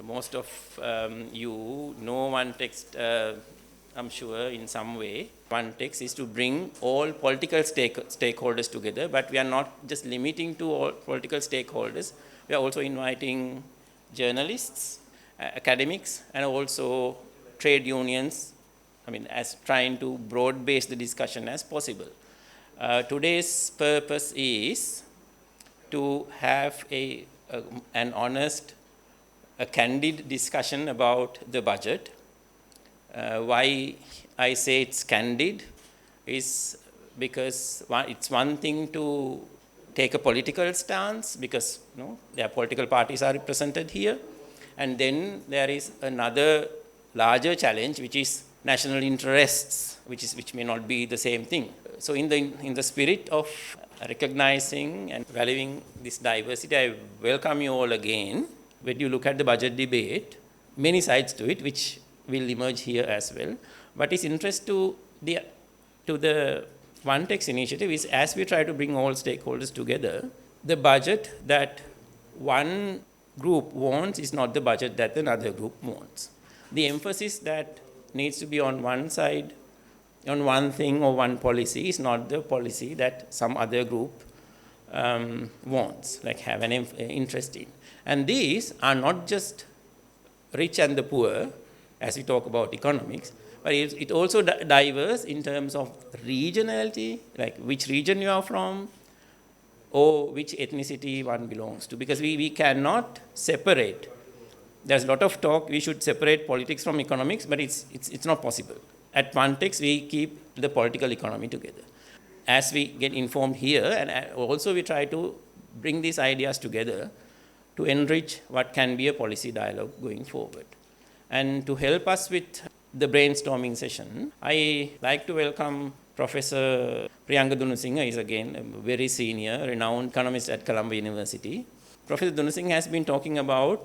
Most of you know one text, I'm sure, in some way. One text is to bring all political stakeholders together, but we are not just limiting to all political stakeholders. We are also inviting journalists, academics, and also trade unions, as trying to broad base the discussion as possible. Today's purpose is to have an honest, a candid discussion about the budget. Why I say it's candid is because it's one thing to take a political stance because their political parties are represented here, and then there is another larger challenge which is national interests, which may not be the same thing. So in the spirit of recognizing and valuing this diversity, I welcome you all again. When you look at the budget debate, many sides to it, which will emerge here as well. But its interest to the One Text initiative is, as we try to bring all stakeholders together, the budget that one group wants is not the budget that another group wants. The emphasis that needs to be on one side, on one thing or one policy, is not the policy that some other group wants, like have an interest in. And these are not just rich and the poor, as we talk about economics, but it also diverse in terms of regionality, like which region you are from, or which ethnicity one belongs to, because we cannot separate. There's a lot of talk, we should separate politics from economics, but it's not possible. At One Text, we keep the political economy together. As we get informed here, and also we try to bring these ideas together to enrich what can be a policy dialogue going forward. And to help us with the brainstorming session, I like to welcome Professor Priyanka Dunusinghe. Is again a very senior, renowned economist at Colombo University. Professor Dunusinghe has been talking about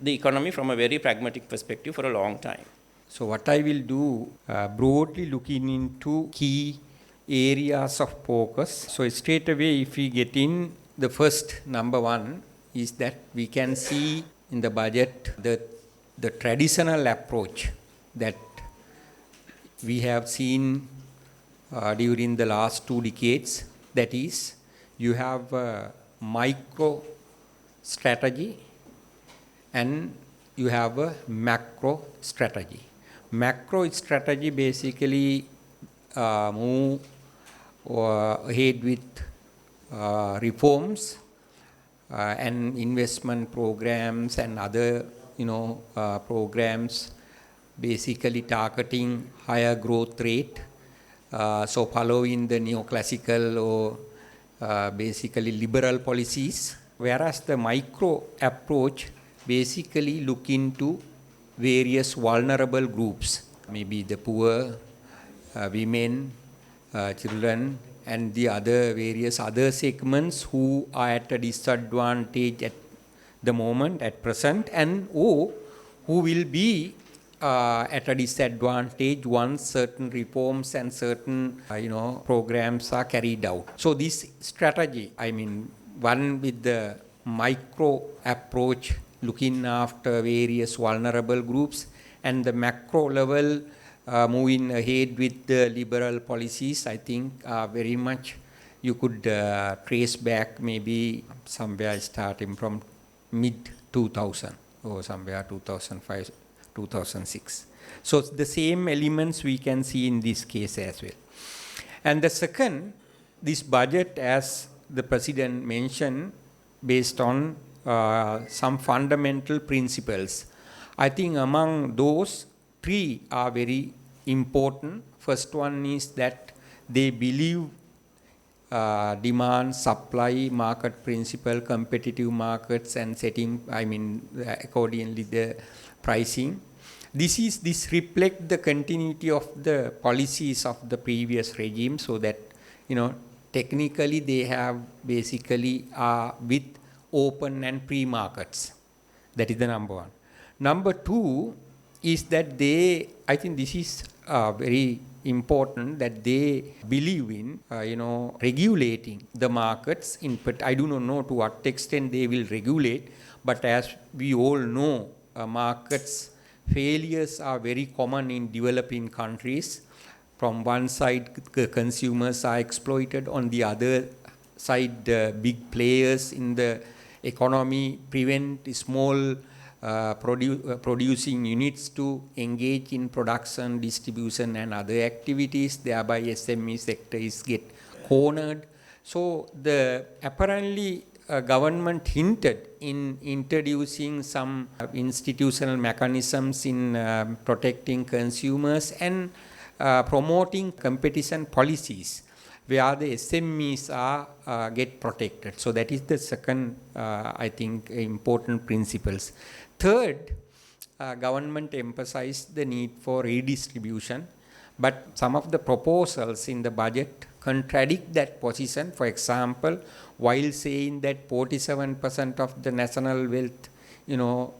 the economy from a very pragmatic perspective for a long time. So what I will do, broadly looking into key areas of focus. So straight away, if we get in, the first number one is that we can see in the budget the traditional approach that we have seen during the last 2 decades. That is, you have a micro strategy and you have a macro strategy. Macro strategy basically move ahead with reforms and investment programs and other programs basically targeting higher growth rate, so following the neoclassical or basically liberal policies, whereas the micro approach basically look into various vulnerable groups, maybe the poor, women, children, and the other various other segments who are at a disadvantage at the moment, at present, and who will be at a disadvantage once certain reforms and certain programs are carried out. So this strategy, one with the micro approach looking after various vulnerable groups, and the macro level moving ahead with the liberal policies, I think very much you could trace back maybe somewhere starting from mid-2000 or somewhere 2005, 2006. So the same elements we can see in this case as well. And the second, this budget, as the President mentioned, based on some fundamental principles. I think among those, 3 are very important. First one is that they believe demand, supply, market principle, competitive markets, and setting, accordingly the pricing. This reflect the continuity of the policies of the previous regime, so that technically they have basically with open and free markets. That is the number one. Number 2 is that I think this is very important, that they believe in, regulating the markets. But I do not know to what extent they will regulate. But as we all know, markets failures are very common in developing countries. From one side, consumers are exploited. On the other side, big players in the economy prevent small producing units to engage in production, distribution, and other activities. Thereby, SME sector is get cornered. So the apparently government hinted in introducing some institutional mechanisms in protecting consumers and promoting competition policies where the SMEs are get protected. So that is the second, I think, important principles. Third, government emphasized the need for redistribution, but some of the proposals in the budget contradict that position. For example, while saying that 47% of the national wealth,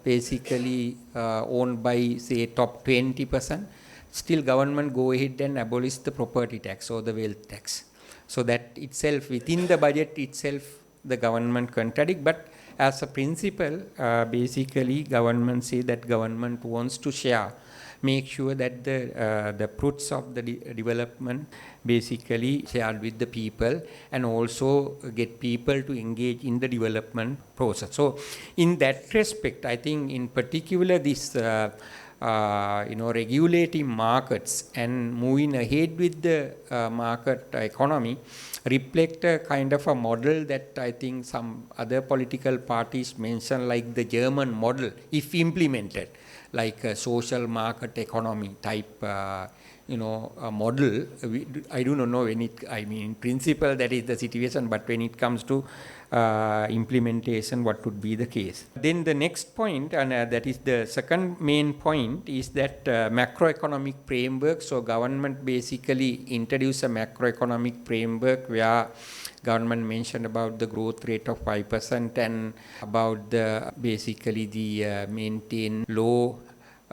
basically owned by, say, top 20%, still government go ahead and abolish the property tax or the wealth tax. So that itself, within the budget itself, the government contradict. But as a principle, basically government say that government wants to share, make sure that the fruits of the development basically shared with the people, and also get people to engage in the development process. So in that respect, I think in particular this regulating markets and moving ahead with the market economy reflect a kind of a model that I think some other political parties mention, like the German model, if implemented, like a social market economy type a model. I do not know when in principle that is the situation, but when it comes to implementation, what would be the case. Then the next point, and that is the second main point, is that macroeconomic framework. So government basically introduced a macroeconomic framework where government mentioned about the growth rate of 5% and about the basically the maintain low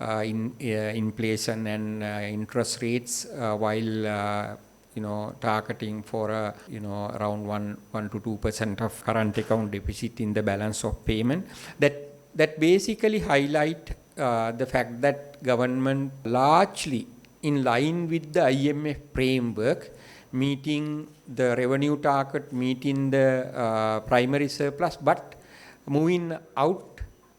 inflation and interest rates while targeting for around 1 to 2% of current account deficit in the balance of payment. That basically highlight the fact that government largely in line with the IMF framework, meeting the revenue target, meeting the primary surplus, but moving out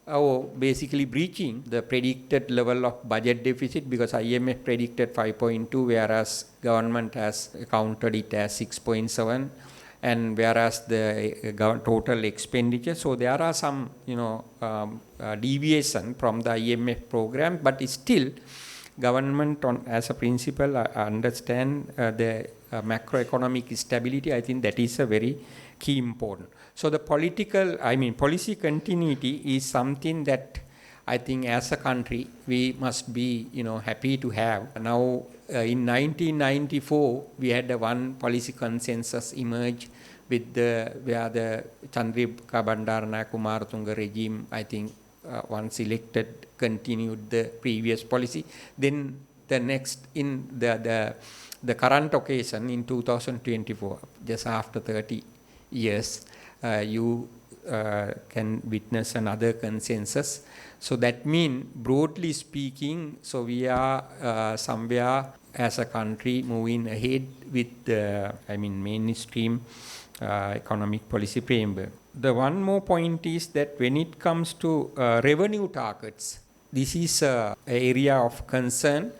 or basically breaching the predicted level of budget deficit, because IMF predicted 5.2, whereas government has counted it as 6.7, and whereas the total expenditure. So there are some deviation from the IMF program, but still government as a principle understand the macroeconomic stability. I think that is a very key important. So the policy continuity is something that I think as a country we must be happy to have. Now in 1994 we had one policy consensus emerge with where the Chandrika Bandaranaike Kumaratunga regime, I think once elected, continued the previous policy. Then the next in the current occasion in 2024, just after 30 years, you can witness another consensus. So that means, broadly speaking, so we are somewhere as a country moving ahead with the mainstream economic policy framework. The one more point is that when it comes to revenue targets, this is an area of concern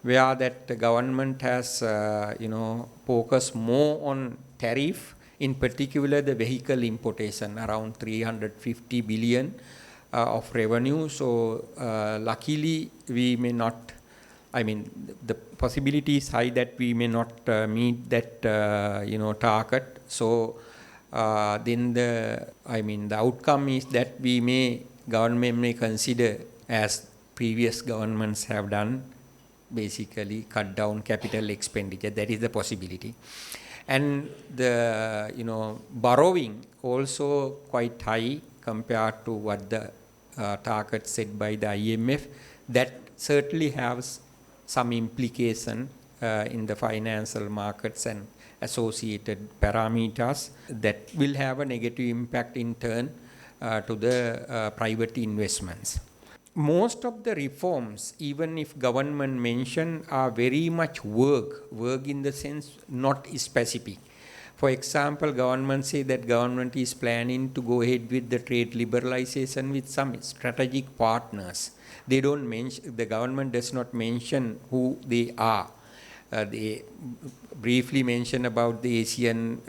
where that the government has focused more on tariff, in particular the vehicle importation, around 350 billion of revenue. So luckily we may not, the possibility is high that we may not meet that target. So then the outcome is that government may consider, as previous governments have done, basically cut down capital expenditure. That is the possibility. And the borrowing also quite high compared to what the target set by the IMF. That certainly has some implication in the financial markets and associated parameters that will have a negative impact in turn to the private investments. most of the reforms, even if government mention, are very much work in the sense not specific. For example, government say that government is planning to go ahead with the trade liberalization with some strategic partners. They don't mention, the government does not mention who they are. They briefly mention about the Asian,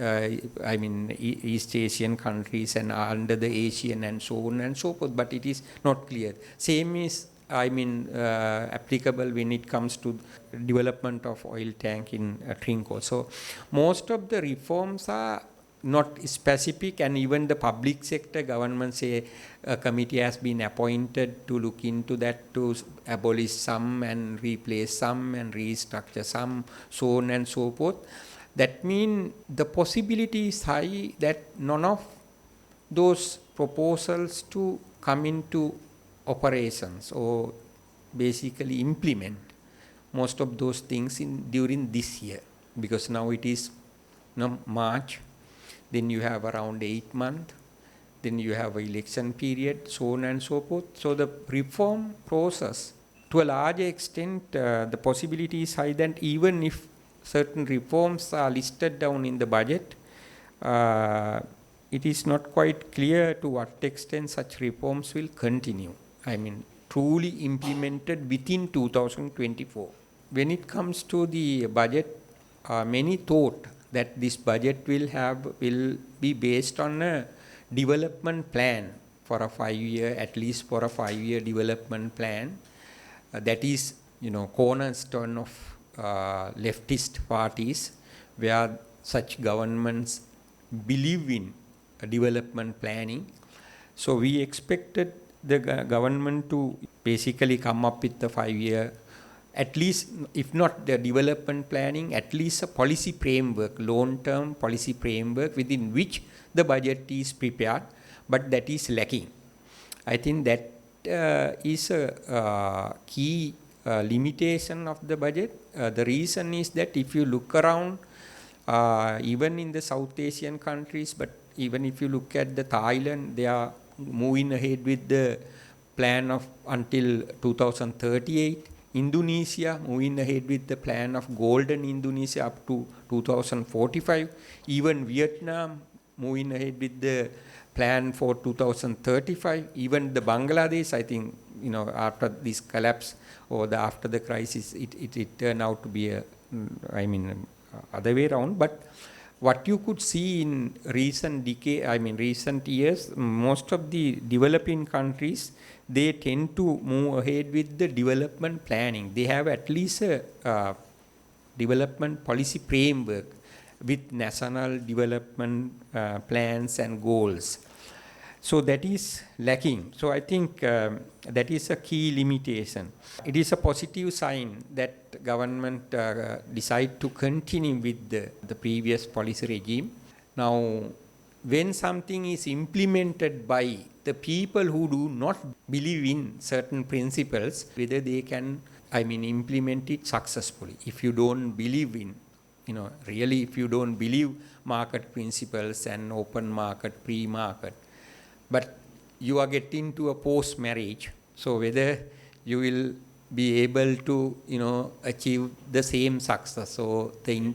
East Asian countries and under the Asian and so on and so forth, but it is not clear. Same is, applicable when it comes to development of oil tank in Trinco. So most of the reforms are not specific, and even the public sector government say a committee has been appointed to look into that, to abolish some and replace some and restructure some, so on and so forth. That means the possibility is high that none of those proposals to come into operations or basically implement most of those things during this year, because now it is March. Then you have around 8 months, then you have an election period, so on and so forth. So the reform process, to a large extent, the possibility is high that even if certain reforms are listed down in the budget, it is not quite clear to what extent such reforms will continue. Truly implemented within 2024. When it comes to the budget, many thought that this budget will be based on a development plan for a 5-year, at least for a 5-year development plan. That is, cornerstone of leftist parties, where such governments believe in development planning. So we expected the government to basically come up with the 5-year, at least, if not the development planning, at least a policy framework, long-term policy framework within which the budget is prepared, but that is lacking. I think that is a key limitation of the budget. The reason is that if you look around, even in the South Asian countries, but even if you look at the Thailand, they are moving ahead with the plan of until 2038. Indonesia moving ahead with the plan of golden Indonesia up to 2045. Even Vietnam moving ahead with the plan for 2035. Even the Bangladesh, I think, after this collapse or after the crisis, it turned out to be other way around. But what you could see in recent years, most of the developing countries, they tend to move ahead with the development planning. They have at least a development policy framework with national development plans and goals. So that is lacking. So I think that is a key limitation. It is a positive sign that government decide to continue with the previous policy regime. Now, when something is implemented by the people who do not believe in certain principles, whether they can, implement it successfully. If you don't believe in, really if you don't believe market principles and open market, pre-market, but you are getting to a post-marriage, so whether you will be able to, achieve the same success or the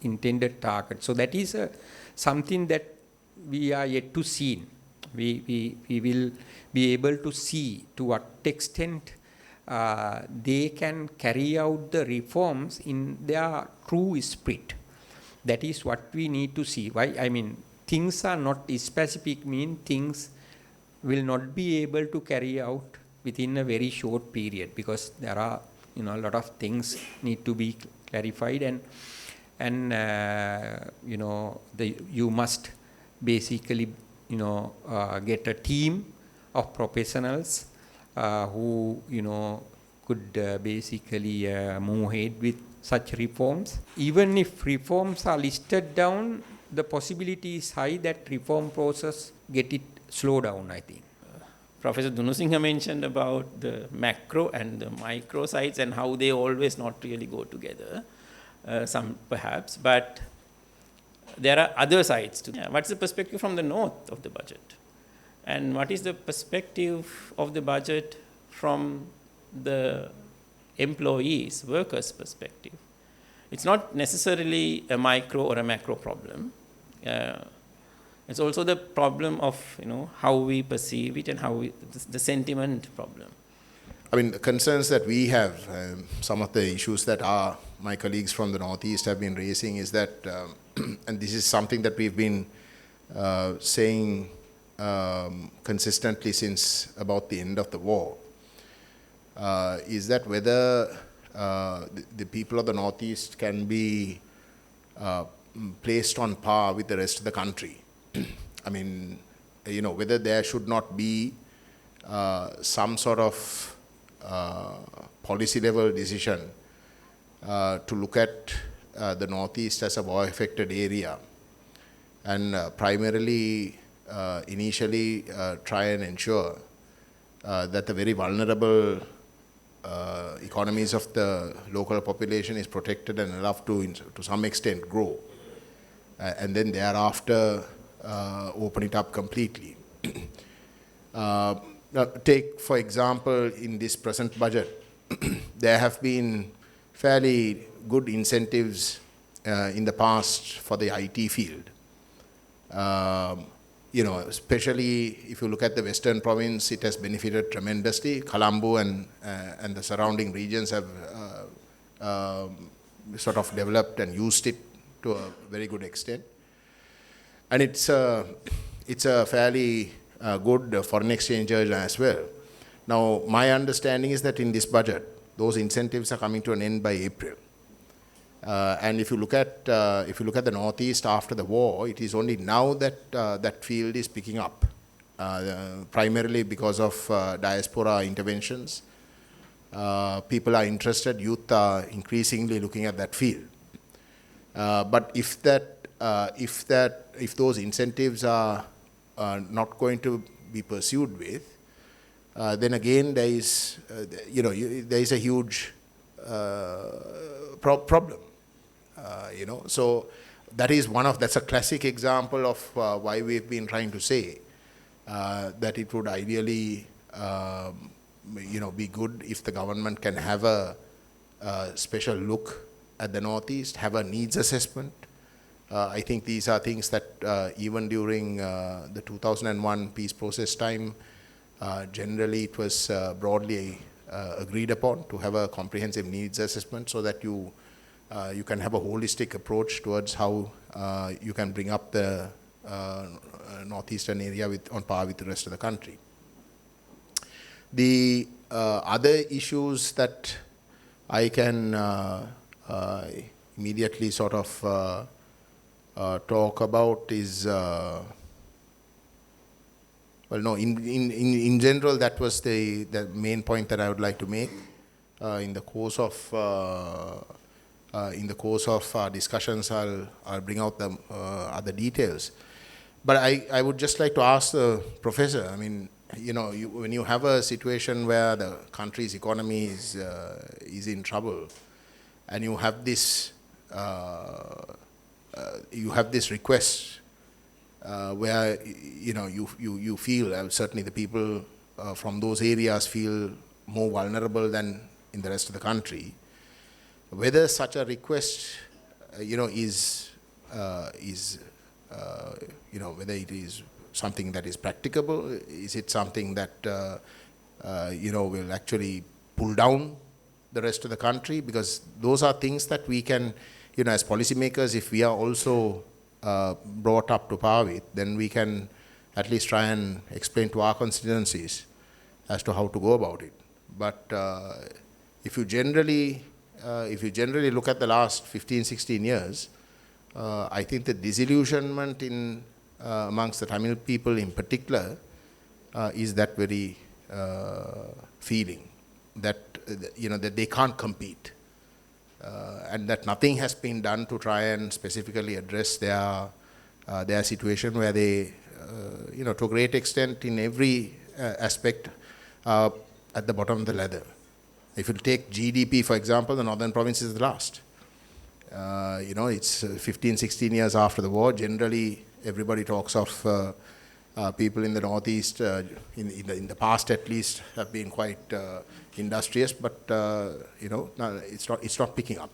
intended target. So that is something that we are yet to see. We will be able to see to what extent they can carry out the reforms in their true spirit. That is what we need to see. Why? Things are not specific, mean things will not be able to carry out within a very short period, because there are a lot of things need to be clarified, and you must basically get a team of professionals who could basically move ahead with such reforms. Even if reforms are listed down, the possibility is high that reform process get it slow down, I think. Professor Dunusingha mentioned about the macro and the micro sides and how they always not really go together, some perhaps, but there are other sides to that. What's the perspective from the north of the budget? And what is the perspective of the budget from the employees, workers' perspective. It's not necessarily a micro or a macro problem. It's also the problem of how we perceive it and how the sentiment problem. I mean, the concerns that we have, some of the issues that my colleagues from the Northeast have been raising is that, and this is something that we've been saying consistently since about the end of the war, is that whether the people of the Northeast can be placed on par with the rest of the country. I mean, whether there should not be some sort of policy level decision to look at the Northeast as a war-affected area and primarily, initially try and ensure that the very vulnerable economies of the local population is protected and allowed to some extent grow. And then thereafter open it up completely. Now, take, for example, in this present budget, there have been fairly good incentives in the past for the IT field. Especially if you look at the Western Province, it has benefited tremendously. Colombo and the surrounding regions have sort of developed and used it to a very good extent. And it's a fairly good foreign exchange as well. Now, my understanding is that in this budget, those incentives are coming to an end by April. And if you look at the Northeast after the war, it is only now that that field is picking up, primarily because of diaspora interventions. People are interested, youth are increasingly looking at that field. But if those incentives are not going to be pursued with, then again there is a huge problem. So that's a classic example of why we've been trying to say that it would ideally be good if the government can have a special look at the Northeast, have a needs assessment. I think these are things that even during the 2001 peace process time, generally it was broadly agreed upon to have a comprehensive needs assessment so that you can have a holistic approach towards how you can bring up the northeastern area on par with the rest of the country. The other issues that I can immediately sort of talk about is, in general, that was the main point that I would like to make. In the course of our discussions, I'll bring out the other details. But I would just like to ask the professor. I mean, when you have a situation where the country's economy is in trouble, and you have this request where you feel, certainly the people from those areas feel more vulnerable than in the rest of the country. Whether such a request, whether it is something that is practicable, is it something that will actually pull down the rest of the country? Because those are things that we can, as policymakers, if we are also brought up to par with, then we can at least try and explain to our constituencies as to how to go about it. But if you generally look at the last 15, 16 years, I think the disillusionment amongst the Tamil people in particular is that very feeling that that they can't compete, and that nothing has been done to try and specifically address their situation, where they, to a great extent in every aspect, at the bottom of the ladder. If you take GDP, for example, the Northern Province is the last. It's 15, 16 years after the war. Generally, everybody talks of people in the Northeast, in the past at least, have been quite industrious, but no, it's not picking up.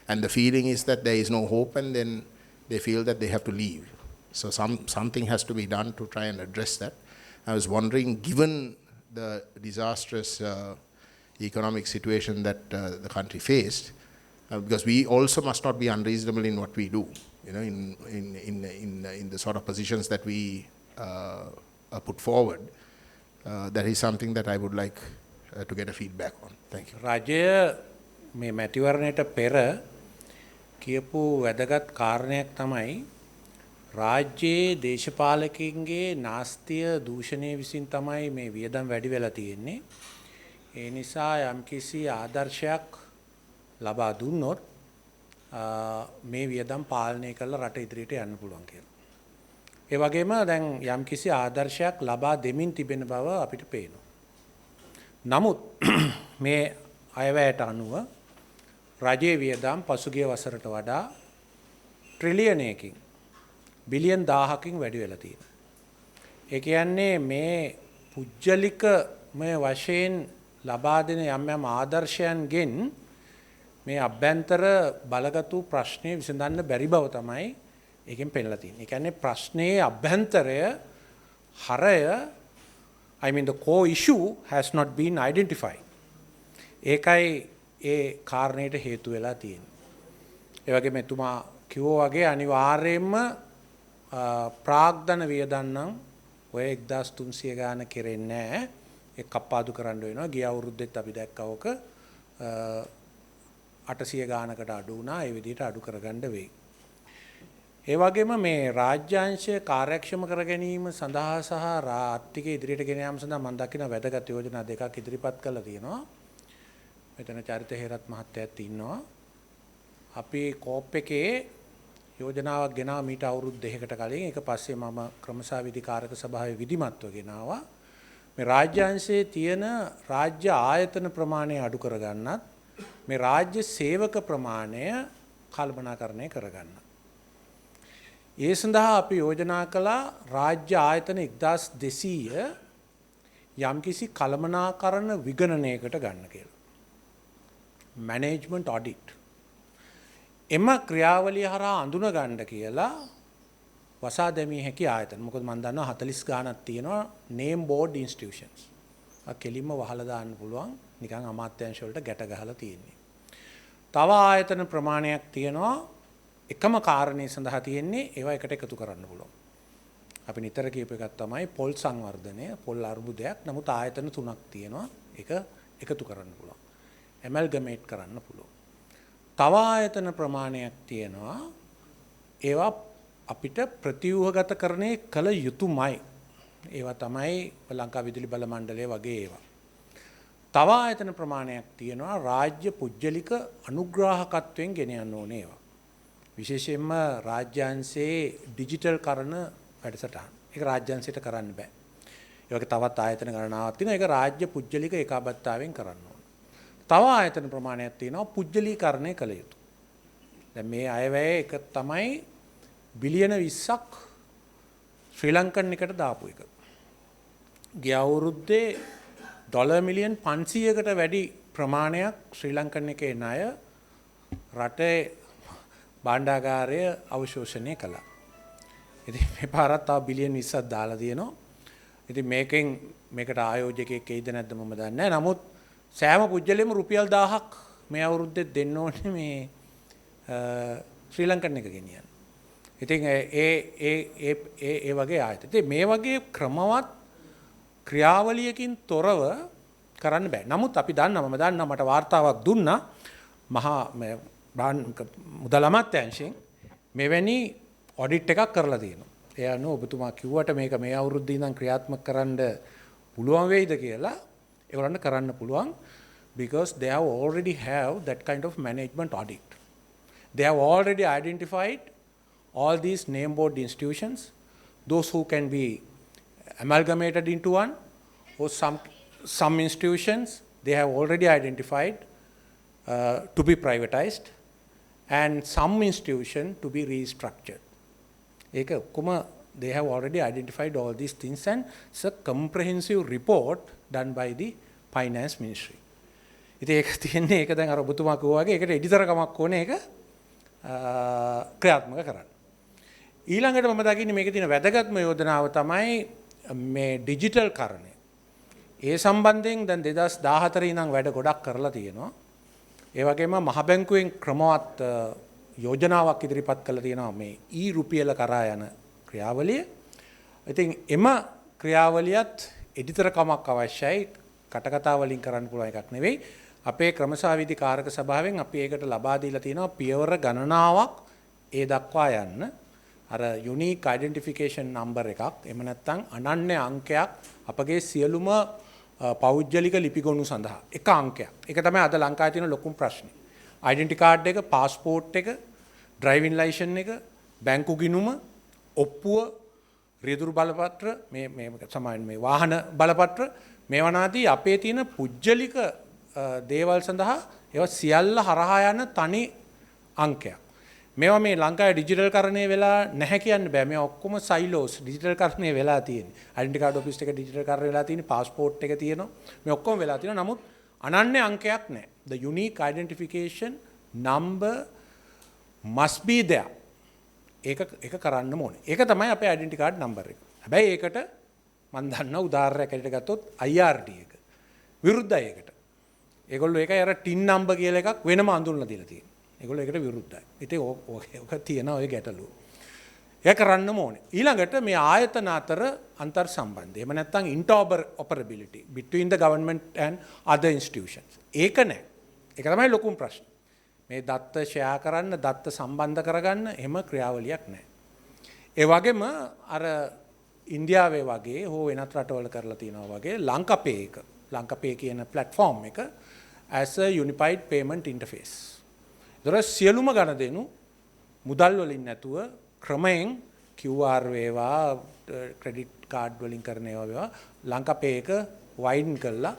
And the feeling is that there is no hope, and then they feel that they have to leave. So something has to be done to try and address that. I was wondering, given the disastrous economic situation that the country faced, because we also must not be unreasonable in what we do, in the sort of positions that we put forward. That is something that I would like to get a feedback on. Thank you. රජය මේ මැතිවරණයට පෙර කියපු වැදගත් කාරණයක් තමයි රාජ්‍යයේ දේශපාලකින්ගේ නාස්තිය දූෂණය විසින් තමයි මේ වියදම් වැඩි වෙලා තියෙන්නේ. ඒ නිසා යම්කිසි ආදර්ශයක් ලබා දුන්නොත් මේ වියදම් පාලනය කරලා රට ඉදිරියට යන්න පුළුවන් කියලා. ඒ වගේම දැන් යම්කිසි ආදර්ශයක් ලබා දෙමින් තිබෙන බව අපිට පේනවා. නමුත් මේ අයවැයට අනුව රජයේ වියදම් පසුගිය වසරට වඩා ට්‍රිලියනයකින් බිලියන් 1000කින් වැඩි වෙලා තියෙනවා. ඒ කියන්නේ මේ පුජ්‍යලිකමය වශයෙන් ලබා දෙන යම් ආදර්ශයන්ගෙන් මේ අභ්‍යන්තර බලගතු ප්‍රශ්නේ විසඳන්න බැරි බව තමයි ඒකෙන් පෙන්නලා තියෙන්නේ. ඒ කියන්නේ ප්‍රශ්නේ අභ්‍යන්තරය හරය I mean the core issue has not been identified. ඒකයි ඒ කාරණයට හේතු වෙලා තියෙන්නේ. ඒ වගේම එතුමා කිව්වා වගේ අනිවාර්යයෙන්ම ප්‍රාග්ධන වියදම් නම් ඔය 1300 ගාන කෙරෙන්නේ නැහැ. ඒක කප්පාදු කරන්න වෙනවා. ගිය අවුරුද්දෙත් අපි දැක්කා ඕක 800 ගානකට අඩු වුණා. ඒ විදිහට අඩු කරගන්න වෙයි. ඒ වගේම මේ රාජ්‍යාංශය කාර්යක්ෂම කර ගැනීම සඳහා සහ ආර්ථිකය ඉදිරියට ගෙන යාම සඳහා මම දකින වැදගත් යෝජනා දෙකක් ඉදිරිපත් කරලා තියෙනවා. මෙතන චරිත හේරත් මහත්තයාත් ඉන්නවා. අපි කෝප් එකේ යෝජනාවක් ගෙනාවා මීට අවුරුදු 2කට කලින්. ඒක පස්සේ මම ක්‍රමසා විධිකාරක සභාවේ විධිමත්ව ගෙනාවා. මේ රාජ්‍යාංශයේ තියෙන රාජ්‍ය ආයතන ප්‍රමාණය අඩු කරගන්නත් මේ රාජ්‍ය සේවක ප්‍රමාණය කළමනාකරණය කරගන්න. ඒ සඳහා අපි යෝජනා කළා රාජ්‍ය ආයතන 1200 යම්කිසි කළමනාකරණ විගණනයකට ගන්න කියලා. Management audit. එම ක්‍රියාවලිය හරහා අඳුන ගන්න කියලා වසා දැමිය හැකි ආයතන. මොකද මම දන්නවා 40 ගාණක් තියෙනවා නේම් බෝඩ් ඉන්ස්ටිටියුෂන්ස්. කෙලින්ම වහලා දාන්න පුළුවන් නිකන් අමාත්‍යාංශ වලට ගැට ගහලා තියෙන්නේ. තව ආයතන ප්‍රමාණයක් තියෙනවා එකම කාරණේ සඳහා තියෙන්නේ ඒවා එකට එකතු කරන්න පුළුවන්. අපි නිතර කියපු එකක් තමයි පොල් සංවර්ධනය, පොල් අර්බුදයක්. නමුත් ආයතන 3ක් තියෙනවා. ඒක එකතු කරන්න පුළුවන්. ඇමල්ගමේට් කරන්න පුළුවන්. තව ආයතන ප්‍රමාණයක් තියෙනවා. ඒවා අපිට ප්‍රතිව්‍යුහගතකරණය කළ යුතුමයි. ඒවා තමයි ලංකා විදුලි බල මණ්ඩලය වගේ ඒවා. තව ආයතන ප්‍රමාණයක් තියෙනවා රාජ්‍ය පුජ්‍යලික අනුග්‍රාහකත්වයෙන් ගෙන යන්න ඕනේ ඒවා. විශේෂයෙන්ම රාජ්‍යාංශයේ ඩිජිටල් කරන වැඩසටහන්. ඒක රාජ්‍යාංශයට කරන්න බෑ. ඒ වගේ තවත් ආයතන ගණනාවක් තියෙනවා. ඒක රාජ්‍ය පුජ්‍යලික ඒකාබද්ධතාවයෙන් කරන්න ඕන. තව ආයතන ප්‍රමාණයක් තියෙනවා පුජ්‍යලීකරණය කළ යුතු. දැන් මේ අයවැය එක තමයි බිලියන 20ක් ශ්‍රී ලංකන් එකට දාපු එක. ගිය අවුරුද්දේ ඩොලර් මිලියන් 500කට වැඩි ප්‍රමාණයක් ශ්‍රී ලංකන් එකේ ණය රටේ භාණ්ඩාගාරය අවශෝෂණය කළා. ඉතින් මේ පාරත් තව බිලියන් 20ක් දාලා තියෙනවා. ඉතින් මේකට ආයෝජකයෙක් එයිද නැද්ද මම දන්නේ නැහැ. නමුත් සෑම පුජ්‍යලෙම රුපියල් 1000ක් මේ අවුරුද්දේ දෙන්න ඕනේ මේ ශ්‍රී ලංකන් එක ගෙනියන්න. ඉතින් ඒ වගේ ආයතන. ඉතින් මේ වගේ ක්‍රමවත් ක්‍රියාවලියකින් තොරව කරන්න බෑ. නමුත් අපි දන්නවා මම දන්නවා මට වාර්තාවක් දුන්නා මහා මුදල් අමාත්‍යාංශයෙන් මෙවැනි ඔඩිට් එකක් කරලා තියෙනවා. ඒ අනුව ඔබතුමා කිව්වට මේක මේ අවුරුද්දේ ඉඳන් ක්‍රියාත්මක කරන්න පුළුවන් වෙයිද කියලා ඒගොල්ලන්ට කරන්න පුළුවන් because they have already have that kind of management audit. They have already identified all these name board institutions, those who can be amalgamated into one, or some institutions they have already identified to be privatized and some institution to be restructured. ඒක ඔක්කොම they have already identified all these things, and it's a comprehensive report done by the finance ministry. ඉතින් ඒක තියන්නේ ඒක දැන් අර ඔබතුමා කිව්වා වගේ ඒකට එඩිතරකමක් ඕනේ ඒක ක්‍රියාත්මක කරන්න. ඊළඟට මම දකින්නේ මේකේ තියෙන වැදගත්ම යෝජනාව තමයි මේ ඩිජිටල් කරණය. ඒ සම්බන්ධයෙන් දැන් 2014 ඉඳන් වැඩ ගොඩක් කරලා තියෙනවා. ඒ වගේම මහ බැංකුවෙන් ක්‍රමවත් යෝජනාවක් ඉදිරිපත් කළා තියෙනවා මේ රුපියල කරා යන ක්‍රියාවලිය. ඉතින් එම ක්‍රියාවලියත් එඩිතරකමක් අවශ්‍යයි. කටකතා වලින් කරන්න පුළුවන් එකක් නෙවෙයි. අපේ ක්‍රමසාවිධි කාරක සභාවෙන් අපි ඒකට ලබා දීලා තියෙනවා පියවර ගණනාවක් ඒ දක්වා යන්න. අර යුනික් ඩෙන්ටිෆිකේෂන් නම්බර් එකක් එහෙම නැත්නම් අනන්‍ය අංකයක් අපගේ සියලුම පෞද්ගලික ලිපිගොනු සඳහා එක අංකයක්. ඒක තමයි අද ලංකාවේ තියෙන ලොකුම ප්‍රශ්නේ. ඩෙන්ටි කාඩ් එක, පාස්පෝර්ට් එක, ඩ්‍රයිවිං ලයිසන් එක, බැංකු ගිණුම, ඔප්පුව, රියදුරු බලපත්‍ර, මේ සමාන මේ වාහන බලපත්‍ර මේවනාදී අපේ තියෙන පුජ්‍යලික දේවල් සඳහා ඒවා සියල්ල හරහා යන තනි අංකයක්. මේවා මේ ලංකාවේ ඩිජිටල් කරණය වෙලා නැහැ කියන්න බෑ. මේවා ඔක්කොම සයිලෝස් ඩිජිටල් කරණය වෙලා තියෙන්නේ. ඩෙන්ටි කාඩ් ඔෆිස් එක ඩිජිටල් කරණය වෙලා තියෙන්නේ, පාස්පෝර්ට් එක තියෙනවා. මේ ඔක්කොම වෙලා තියෙනවා. නමුත් අනන්‍ය අංකයක් නැහැ. The unique identification number must be there. ඒක කරන්න ඕනේ. ඒක තමයි අපේ ඩෙන්ටි කාඩ් නම්බර් එක. හැබැයි ඒකට මම දන්නා උදාහරණයක් ඇරෙට ගත්තොත් IRD එක විරුද්ධයි ඒකට. ඒගොල්ලෝ ඒකයි අර ටින් නම්බර් කියලා එකක් වෙනම අඳුරලා දීලා තියෙනවා. ඒගොල්ලෝ ඒකට විරුද්ධයි. ඉතින් ඕක තියෙන ඔය ගැටලුව. ඒක කරන්නම ඕනේ. ඊළඟට මේ ආයතන අතර අන්තර් සම්බන්ධය. එහෙම නැත්නම් interoperability between the government and other institutions. ඒක නෑ. ඒක තමයි ලොකුම ප්‍රශ්නේ. මේ දත්ත ෂෙයා කරන්න, දත්ත සම්බන්ධ කරගන්න එහෙම ක්‍රියාවලියක් නෑ. ඒ වගේම අර ඉන්දියාවේ වගේ හෝ වෙනත් රටවල කරලා තියෙනවා වගේ ලංකාපේ කියන platform එක as a unified payment interface. ඒතර සියලුම ගණදෙනු මුදල් වලින් නැතුව ක්‍රමයෙන් QR වේවා ක්‍රෙඩිට් කාඩ් වලින් කරන ඒවා වේවා ලංකාපේ එක වයින් කරලා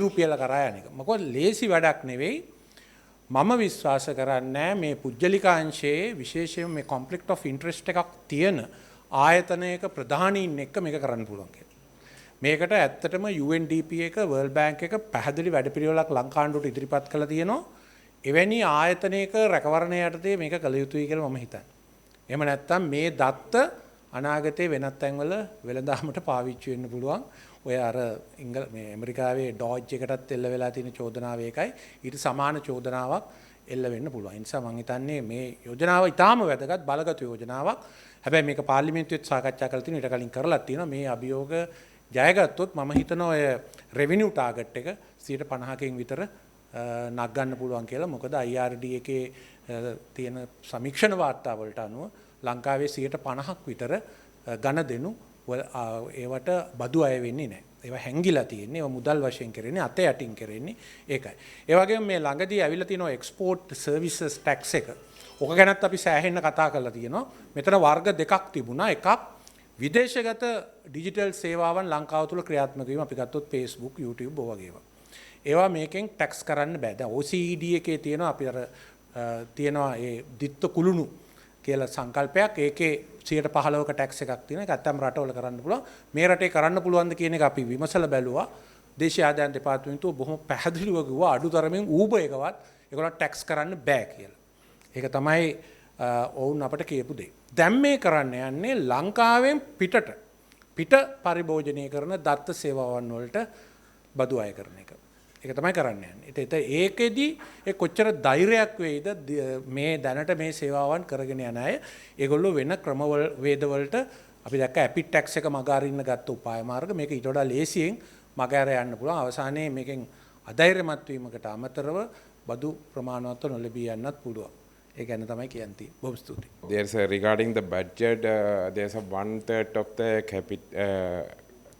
රුපියල කරා යන එක. මොකද ලේසි වැඩක් නෙවෙයි. මම විශ්වාස කරන්නේ මේ පුජ්‍යලිකාංශයේ විශේෂයෙන් මේ conflict of interest එකක් තියෙන ආයතනයක ප්‍රධානීන් එක්ක මේක කරන්න පුළුවන් කියලා. මේකට ඇත්තටම UNDP එක World Bank එක පැහැදිලි වැඩපිළිවෙලක් ලංකාවට ඉදිරිපත් කළා තියෙනවා. එවැනි ආයතනයක රැකවරණය යටතේ මේක කළ යුතුයි කියලා මම හිතන්නේ. එහෙම නැත්නම් මේ දත්ත අනාගතයේ වෙනත් තැන්වල වෙළඳාමට පාවිච්චි වෙන්න පුළුවන්. ඔය අර මේ ඇමරිකාවේ ඩොජ් එකටත් එල්ල වෙලා තියෙන චෝදනාව ඒකයි. ඊට සමාන චෝදනාවක් එල්ල වෙන්න පුළුවන්. ඒ නිසා මම හිතන්නේ මේ යෝජනාව ඉතාම වැදගත් බලගත් යෝජනාවක්. හැබැයි මේක පාර්ලිමේන්තුවේත් සාකච්ඡා කරලා තියෙනවා. ඊට කලින් කරලා තියෙනවා. මේ අභියෝග ජයගත්තොත් මම හිතනවා ඔය රෙවෙනියු ටාගට් එක 50%කින් විතර නගන්න පුළුවන් කියලා. මොකද IRD එකේ තියෙන සමීක්ෂණ වාර්තා වලට අනුව ලංකාවේ 50%ක් විතර ඝන දෙනු ඒවට බදු අය වෙන්නේ නැහැ. ඒවා හැංගිලා තියෙන්නේ. ඒවා මුදල් වශයෙන් කරන්නේ අත යටින් කරන්නේ ඒකයි. ඒ වගේම මේ ළඟදී ඇවිල්ලා තියෙනවා එක්ස්පෝර්ට් සර්විසස් ටැක්ස් එක. ඕක ගැනත් අපි සෑහෙන්න කතා කරලා තියෙනවා. මෙතන වර්ග දෙකක් තිබුණා. එකක් විදේශගත ඩිජිටල් සේවාවන් ලංකාව තුළ ක්‍රියාත්මක වීම. අපි ගත්තොත් Facebook, YouTube වගේ ඒවා. ඒවා මේකෙන් ටැක්ස් කරන්න බෑ. දැන් OECD එකේ තියෙනවා අපි අර තියෙනවා ඒ දිත්ත කුළුණු කියලා සංකල්පයක්. ඒකේ 15%ක ටැක්ස් එකක් තියෙනවා. ඒක ඇත්තම රටවල කරන්න පුළුවන්. මේ රටේ කරන්න පුළුවන්ද කියන එක අපි විමසලා බැලුවා. දේශීය ආදායම් දෙපාර්තමේන්තුව බොහොම පැහැදිලිව කිව්වා අඩුතරමින් Uber එකවත් ඒගොල්ලෝ ටැක්ස් කරන්න බෑ කියලා. ඒක තමයි ඔවුන් අපට කියපු දේ. දැන් මේ කරන්න යන්නේ ලංකාවෙන් පිට පරිභෝජනය කරන දත්ත සේවාවන් වලට බදු අය කරන එක. ඒක තමයි කරන්න යන්නේ. ඒකෙදි කොච්චර ධෛර්යයක් වෙයිද මේ දැනට මේ සේවාවන් කරගෙන යන අය ඒගොල්ලෝ වෙන ක්‍රමවේදවලට අපි දැක්ක ඇපිට් ටැක්ස් එක මග අරින්න ගත්ත උපාය මාර්ග මේක ඊට වඩා ලේසියෙන් මග අර යන්න පුළුවන්. අවසානයේ මේකෙන් අධෛර්යමත් වීමකට අමතරව බදු ප්‍රමාණවත් නොලැබී යන්නත් පුළුවන්. ඒ ගැන තමයි කියන්නේ. බොහොම ස්තුතියි. There's regarding the budget, there's a 1/3 of the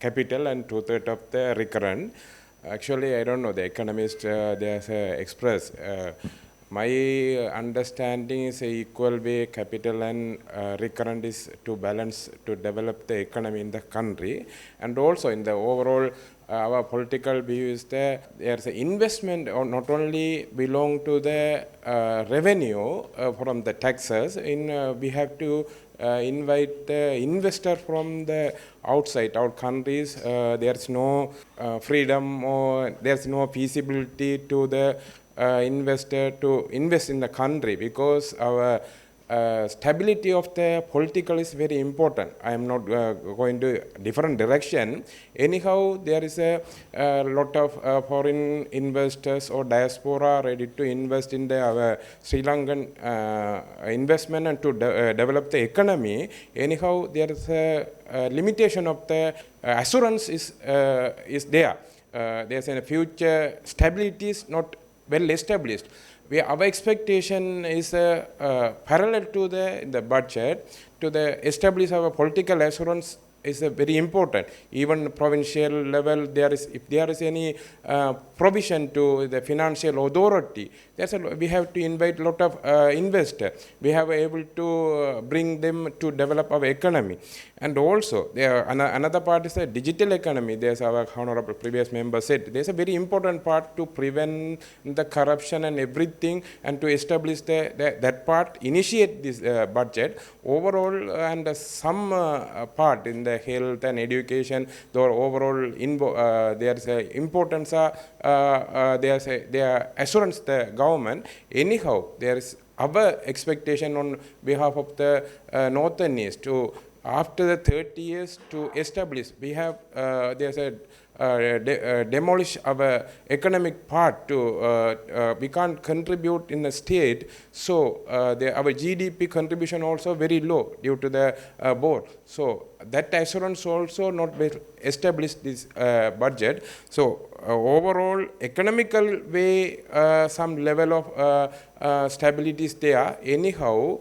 capital and 2/3 of the recurrent. Actually, I don't know, the economist, there's express. My understanding is equal way capital and recurrent is to balance to develop the economy in the country. And also in the overall, our political view is that there's an investment or not only belong to the revenue from the taxes, we have to invite the investor from the outside, our countries. There's no freedom or there's no feasibility to the investor to invest in the country, because our stability of the political is very important. I am not going to different direction. Anyhow, there is a lot of foreign investors or diaspora ready to invest in the Sri Lankan investment and to develop the economy. Anyhow, there is a limitation of the assurance is there. There's a future stability is not well established. Our expectation is parallel to the budget, to the establish our political assurance is very important. Even provincial level, if there is any provision to the financial authority, we have to invite a lot of investors. We have able to bring them to develop our economy. And also, another part is the digital economy. There's our honorable previous member said, there's a very important part to prevent the corruption and everything, and to establish that part, initiate this budget. Overall, and some part in the health and education, the overall there's a importance, there's a assurance the government. Anyhow, there is our expectation on behalf of the Northern East to, after the 30 years to establish, we have there's a demolish our economic part to we can't contribute in the state, so our GDP contribution also very low due to the board. So that assurance also not established this budget. So overall economical way some level of stability is there. Anyhow,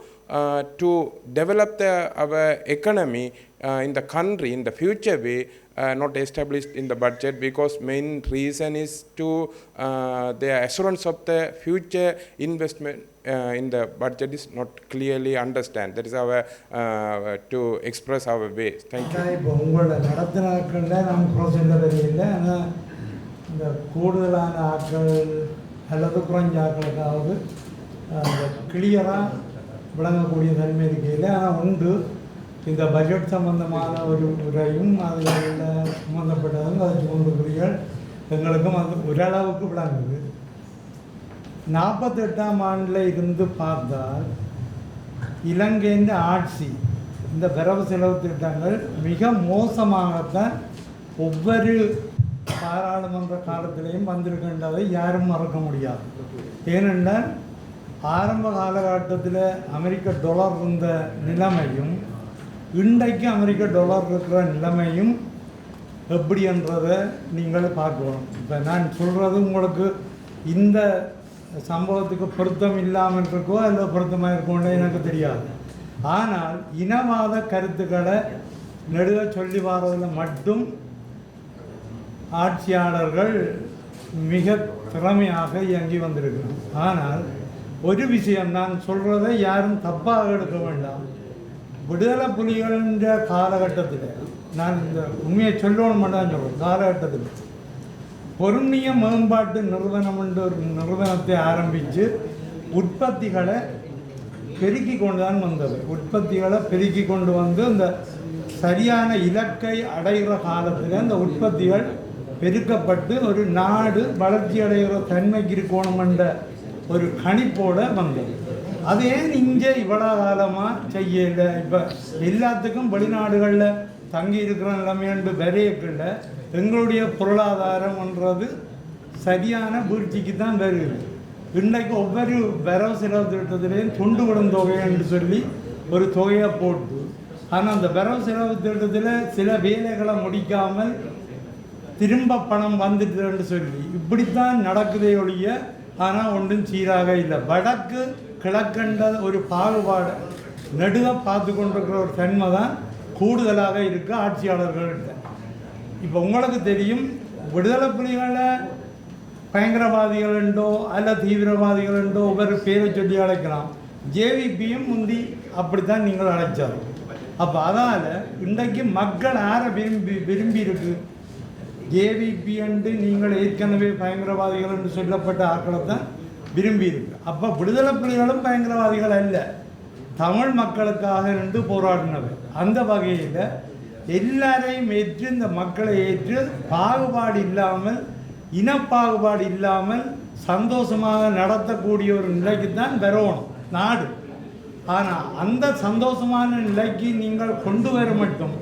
to develop our economy in the country in the future way, not established in the budget, because main reason is to the assurance of the future investment in the budget is not clearly understand. That is our to express our way. Thank you. உங்களோட நடத்தின ஆட்களில் நாம் ப்ரோசென்ட் வரையில் ஆனால் இந்த கூடுதலான ஆட்கள் அல்லது குறைஞ்ச ஆட்களுக்காவது கிளியராக விளங்கக்கூடிய தன்மை இருக்கையில். ஆனால் உண்டு இந்த பட்ஜெட் சம்பந்தமான ஒரு உரையும் அதில் சம்பந்தப்பட்டதும் அது தோன்றுகிறீர்கள் எங்களுக்கும் அது ஓரளவுக்கு விளங்குது. 48ஆம் ஆண்டில் இருந்து பார்த்தால் இலங்கையின் ஆட்சி இந்த வரவு செலவு திட்டங்கள் மிக மோசமாகத்தான் ஒவ்வொரு பாராளுமன்ற காலத்திலையும் வந்திருக்கின்றதை யாரும் மறக்க முடியாது. ஏனென்றால் ஆரம்ப காலகட்டத்தில் அமெரிக்க டாலர் இருந்த நிலைமையும் இன்றைக்கு அமெரிக்க டாலர் இருக்கிற நிலைமையும் எப்படி என்றதை நீங்கள் பார்க்கணும். இப்போ நான் சொல்கிறது உங்களுக்கு இந்த சம்பவத்துக்கு பொருத்தம் இல்லாமல் இருக்கோ அல்லது பொருத்தமாக இருக்கோன்னு எனக்கு தெரியாது. ஆனால் இனவாத கருத்துக்களை நெடுக சொல்லி வர்றதில் மட்டும் ஆட்சியாளர்கள் மிக திறமையாக இயங்கி வந்திருக்கிறார். ஆனால் ஒரு விஷயம், நான் சொல்கிறதை யாரும் தப்பாக எடுக்க வேண்டாம். விடுதலை புலிகளின்ற காலகட்டத்தில், நான் இந்த உண்மையை சொல்லணும் தான் சொல்கிறேன், காலகட்டத்தில் பொருண்ணிய மேம்பாட்டு நிறுவனம் என்ற ஒரு நிறுவனத்தை ஆரம்பித்து உற்பத்திகளை பெருக்கி கொண்டு தான் வந்தது. உற்பத்திகளை பெருக்கி கொண்டு வந்து இந்த சரியான இலக்கை அடைகிற காலத்தில் அந்த உற்பத்திகள் பெருக்கப்பட்டு ஒரு நாடு வளர்ச்சி அடைகிற தன்மைக்கு இருக்கணும் என்ற ஒரு கணிப்போடு வந்தது. அது ஏன் இங்கே இவ்வளோ காலமாக செய்யலை? இப்போ எல்லாத்துக்கும் வெளிநாடுகளில் தங்கி இருக்கிற நிலைமையண்டு வரையக்கில்ல எங்களுடைய பொருளாதாரம்ன்றது சரியான வீழ்ச்சிக்கு தான் வருது. இன்றைக்கு ஒவ்வொரு வரவு செலவு திட்டத்திலையும் துண்டு விடும் தொகை என்று சொல்லி ஒரு தொகையை போட்டு, ஆனால் அந்த வரவு செலவு திட்டத்தில் சில வேலைகளை முடிக்காமல் திரும்ப பணம் வந்துட்டுன்னு சொல்லி இப்படித்தான் நடக்குதே ஒழிய, ஆனால் ஒன்றும் சீராக இல்லை. வடக்கு கிழக்கண்ட ஒரு பாகுபாடு நெடுக பார்த்து கொண்டிருக்கிற ஒரு தன்மை தான் கூடுதலாக இருக்குது ஆட்சியாளர்கள்ட்ட. இப்போ உங்களுக்கு தெரியும், விடுதலை புலிகளை பயங்கரவாதிகள் என்றோ அல்ல தீவிரவாதிகள் என்றோ ஒவ்வொரு பேரை சொல்லி அழைக்கலாம். ஜேவிபியும் முந்தி அப்படித்தான் நீங்கள் அழைச்சார். அப்போ அதனால் இன்றைக்கு மக்கள் யாரை விரும்பி இருக்கு? ஜேவிபி என்று நீங்கள் ஏற்கனவே பயங்கரவாதிகள் என்று சொல்லப்பட்ட ஆட்களை தான் விரும்பி இருக்கு. அப்போ விடுதலை புலிகளும் பயங்கரவாதிகள் அல்ல. தமிழ் மக்களுக்காக நின்று போராடினவர். அந்த வகையில் எல்லாரையும் ஏற்று, இந்த மக்களை ஏற்று, பாகுபாடு இல்லாமல், இனப்பாகுபாடு இல்லாமல் சந்தோஷமாக நடத்தக்கூடிய ஒரு நிலைக்கு தான் வரணும் நாடு. ஆனால் அந்த சந்தோஷமான நிலைக்கு நீங்கள் கொண்டு வர மட்டும்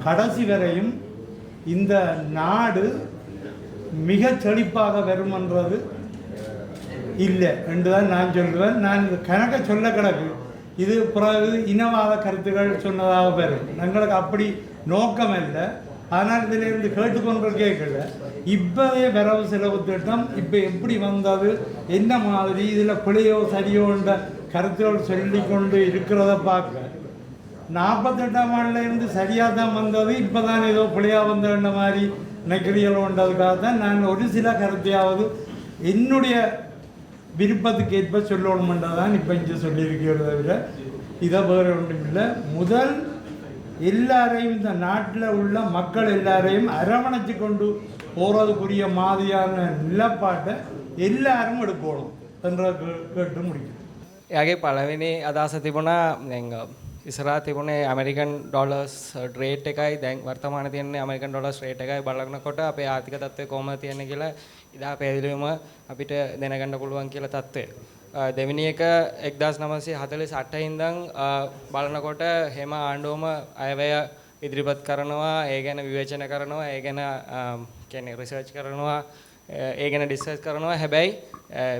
கடைசி வரையும் இந்த நாடு மிக செழிப்பாக வருமென்றது இல்லை என்று தான் நான் சொல்லுவேன். நான் இது கணக்க சொல்ல கிடக்கு, இது பிறகு இனவாத கருத்துக்கள் சொன்னதாக வரும். எங்களுக்கு அப்படி நோக்கம் இல்லை. ஆனால் இதிலிருந்து கேட்டுக்கொண்டு கேட்கல, இப்போதே வரவு செலவு திட்டம் இப்போ எப்படி வந்தது, என்ன மாதிரி, இதில் பிழையோ சரியோன்ற கருத்துக்கள் சொல்லிக்கொண்டு இருக்கிறத பார்க்க 48ஆம் ஆண்டுலேருந்து சரியாக தான் வந்தது, இப்போ தான் ஏதோ பிழையாக வந்த மாதிரி நினைக்கிறீங்களோன்றதுக்காக தான் நான் ஒரு சில கருத்தையாவது என்னுடைய விருப்பத்துக்கு ஏற்ப சொல்லணுமென்றதான் இப்போ இங்கே சொல்லியிருக்கிறத தவிர இதை வேறு ஒன்றும் இல்லை. முதல் எல்லாரையும், இந்த நாட்டில் உள்ள மக்கள் எல்லாரையும் அரவணைச்சு கொண்டு போகிறதுக்குரிய மாதிரியான நிலப்பாட்டை எல்லாரும் எடுக்கணும் என்ற கேட்டு முடிக்கும். එයාගේ පළවෙනි අදහස තිබුණා ඉස්සරහා තිබුණේ ඇමරිකන් ඩොලර්ස් රේට් එකයි දැන් වර්තමානයේ තියෙන ඇමරිකන් ඩොලර්ස් රේට් එකයි බලනකොට අපේ ආර්ථික තත්ත්වය කොහොමද තියෙන්නේ කියලා ඉදා පැහැදිලිවම අපිට දැනගන්න පුළුවන් කියලා තත්ත්වය. දෙවෙනි එක 1948 ඉඳන් බලනකොට හැම ආණ්ඩුවම අයවැය ඉදිරිපත් කරනවා, ඒ ගැන විවේචන කරනවා, ඒ ගැන කියන්නේ රිසර්ච් කරනවා, ඒ ගැන ඩිස්කස් කරනවා. හැබැයි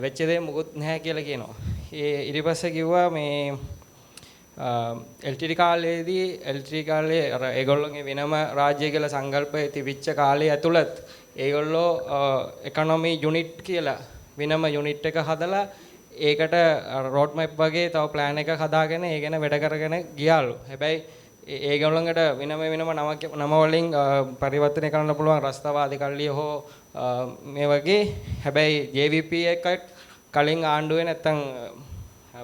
වෙච්ච දේ මුකුත් නැහැ කියලා කියනවා. ඊට පස්සේ කිව්වා මේ LTT කාලේදී LTT කාලේ අර ඒගොල්ලෝගේ වෙනම රාජ්‍ය කියලා සංකල්පය තිබිච්ච කාලේ ඇතුළත් ඒගොල්ලෝ ඉකොනොමි යුනිට් කියලා වෙනම යුනිට් එක හදලා ඒකට රෝඩ් මැප් වගේ තව ප්ලෑන් එකක් හදාගෙන ඒ ගැන වැඩ කරගෙන ගියාලු. හැබැයි ඒගොල්ලන්ට වෙනම නම වලින් පරිවර්තනය කරන්න පුළුවන් රස්තාවාදී කල්ලිය හෝ මේ වගේ. හැබැයි JVP එකක් කලින් ආණ්ඩුවේ නැත්තම්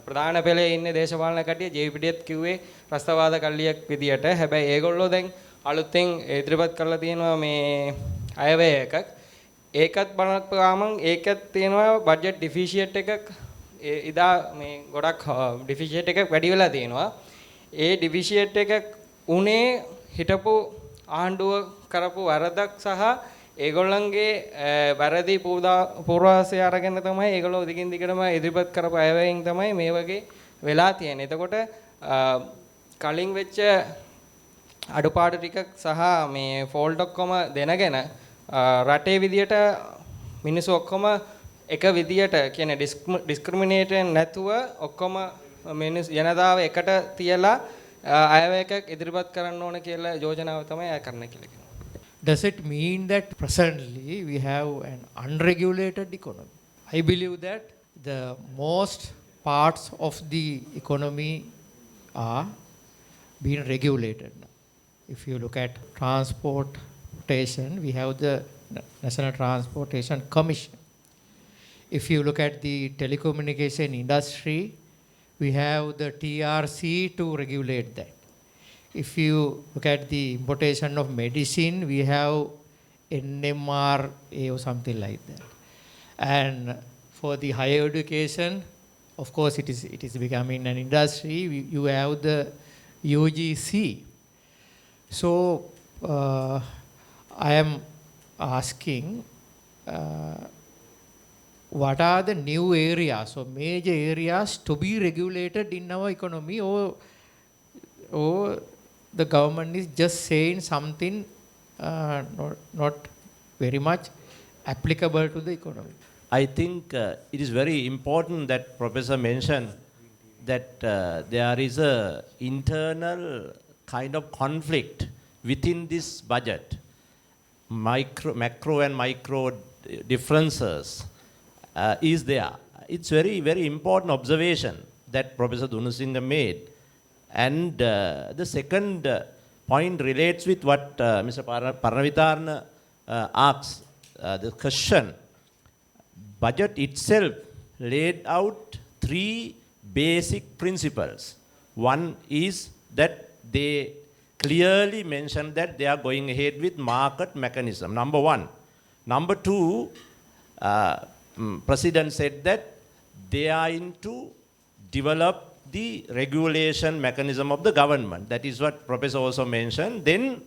ප්‍රධාන පෙළේ ඉන්නේ දේශපාලන කට්ටිය JVPත් කිව්වේ රස්තාවාද කල්ලියක් විදියට. හැබැයි ඒගොල්ලෝ දැන් අලුතෙන් ඉදිරිපත් කරලා තියෙනවා මේ අයවැය එකක්. ඒකත් බලපුවාම ඒකත් තියෙනවා බජට් ඩිෆිෂියට් එකක්. ඉදා මේ ගොඩක් ඩිෆිෂියට් එකක් වැඩි වෙලා තියෙනවා. ඒ ඩිෆිෂියට් එකක් උනේ හිටපු ආණ්ඩුව කරපු වරදක් සහ ඒගොල්ලන්ගේ වැරදි පූර්වාසය අරගෙන තමයි ඒගොල්ලෝ දිගින් දිගටම ඉදිරිපත් කරපු අයවැයෙන් තමයි මේ වගේ වෙලා තියෙන්නේ. එතකොට කලින් වෙච්ච අඩුපාඩු ටිකක් සහ මේ ෆෝල්ට් ඔක්කොම දැනගෙන රටේ විදියට මිනිස්සු ඔක්කොම එක විදියට කියන්නේ ඩිස්ක්‍රිමිනේට් නැතුව ඔක්කොම මිනිස් ජනතාව එකට තියලා අයවැයක ඉදිරිපත් කරන්න ඕන කියලා යෝජනාව තමයි අය කරන්න කියලා කියනවා. Does it mean that presently we have an unregulated economy? I believe that the most parts of the economy are being regulated now. If you look at transportation, we have the National Transportation Commission. If you look at the telecommunication industry, we have the TRC to regulate that. If you look at the importation of medicine, we have NMRA or something like that. And for the higher education, of course, it is becoming an industry. You have the UGC. So I am asking, what are the new areas or major areas to be regulated in our economy, or the government is just saying something not very much applicable to the economy? I think it is very important that Professor mentioned that there is a internal kind of conflict within this budget. Macro and micro differences is there. It's very, very important observation that Professor Dunusinghe made. And the second point relates with what Mr. Paranavitarna asks. The question, budget itself laid out 3 basic principles. One is that they clearly mentioned that they are going ahead with market mechanism, number 1. Number 2, President said that they are into develop the regulation mechanism of the government. That is what Professor also mentioned. Then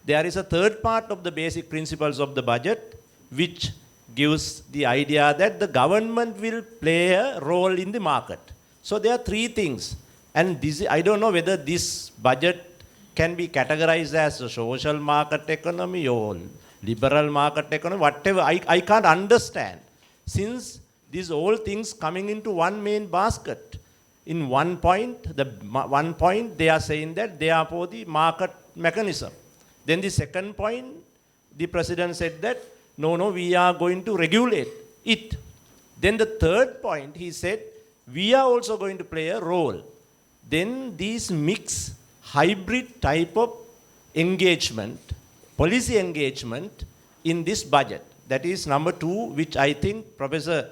there is a third part of the basic principles of the budget, which gives the idea that the government will play a role in the market. So there are three things. And this, I don't know whether this budget can be categorized as a social market economy or liberal market economy, whatever. I can't understand. Since these all things coming into one main basket. In one point, they are saying that they are for the market mechanism. Then the second point, the president said that, no, we are going to regulate it. Then the third point, he said, we are also going to play a role. Then these mix hybrid type of engagement, policy engagement in this budget. That is number two, which I think Professor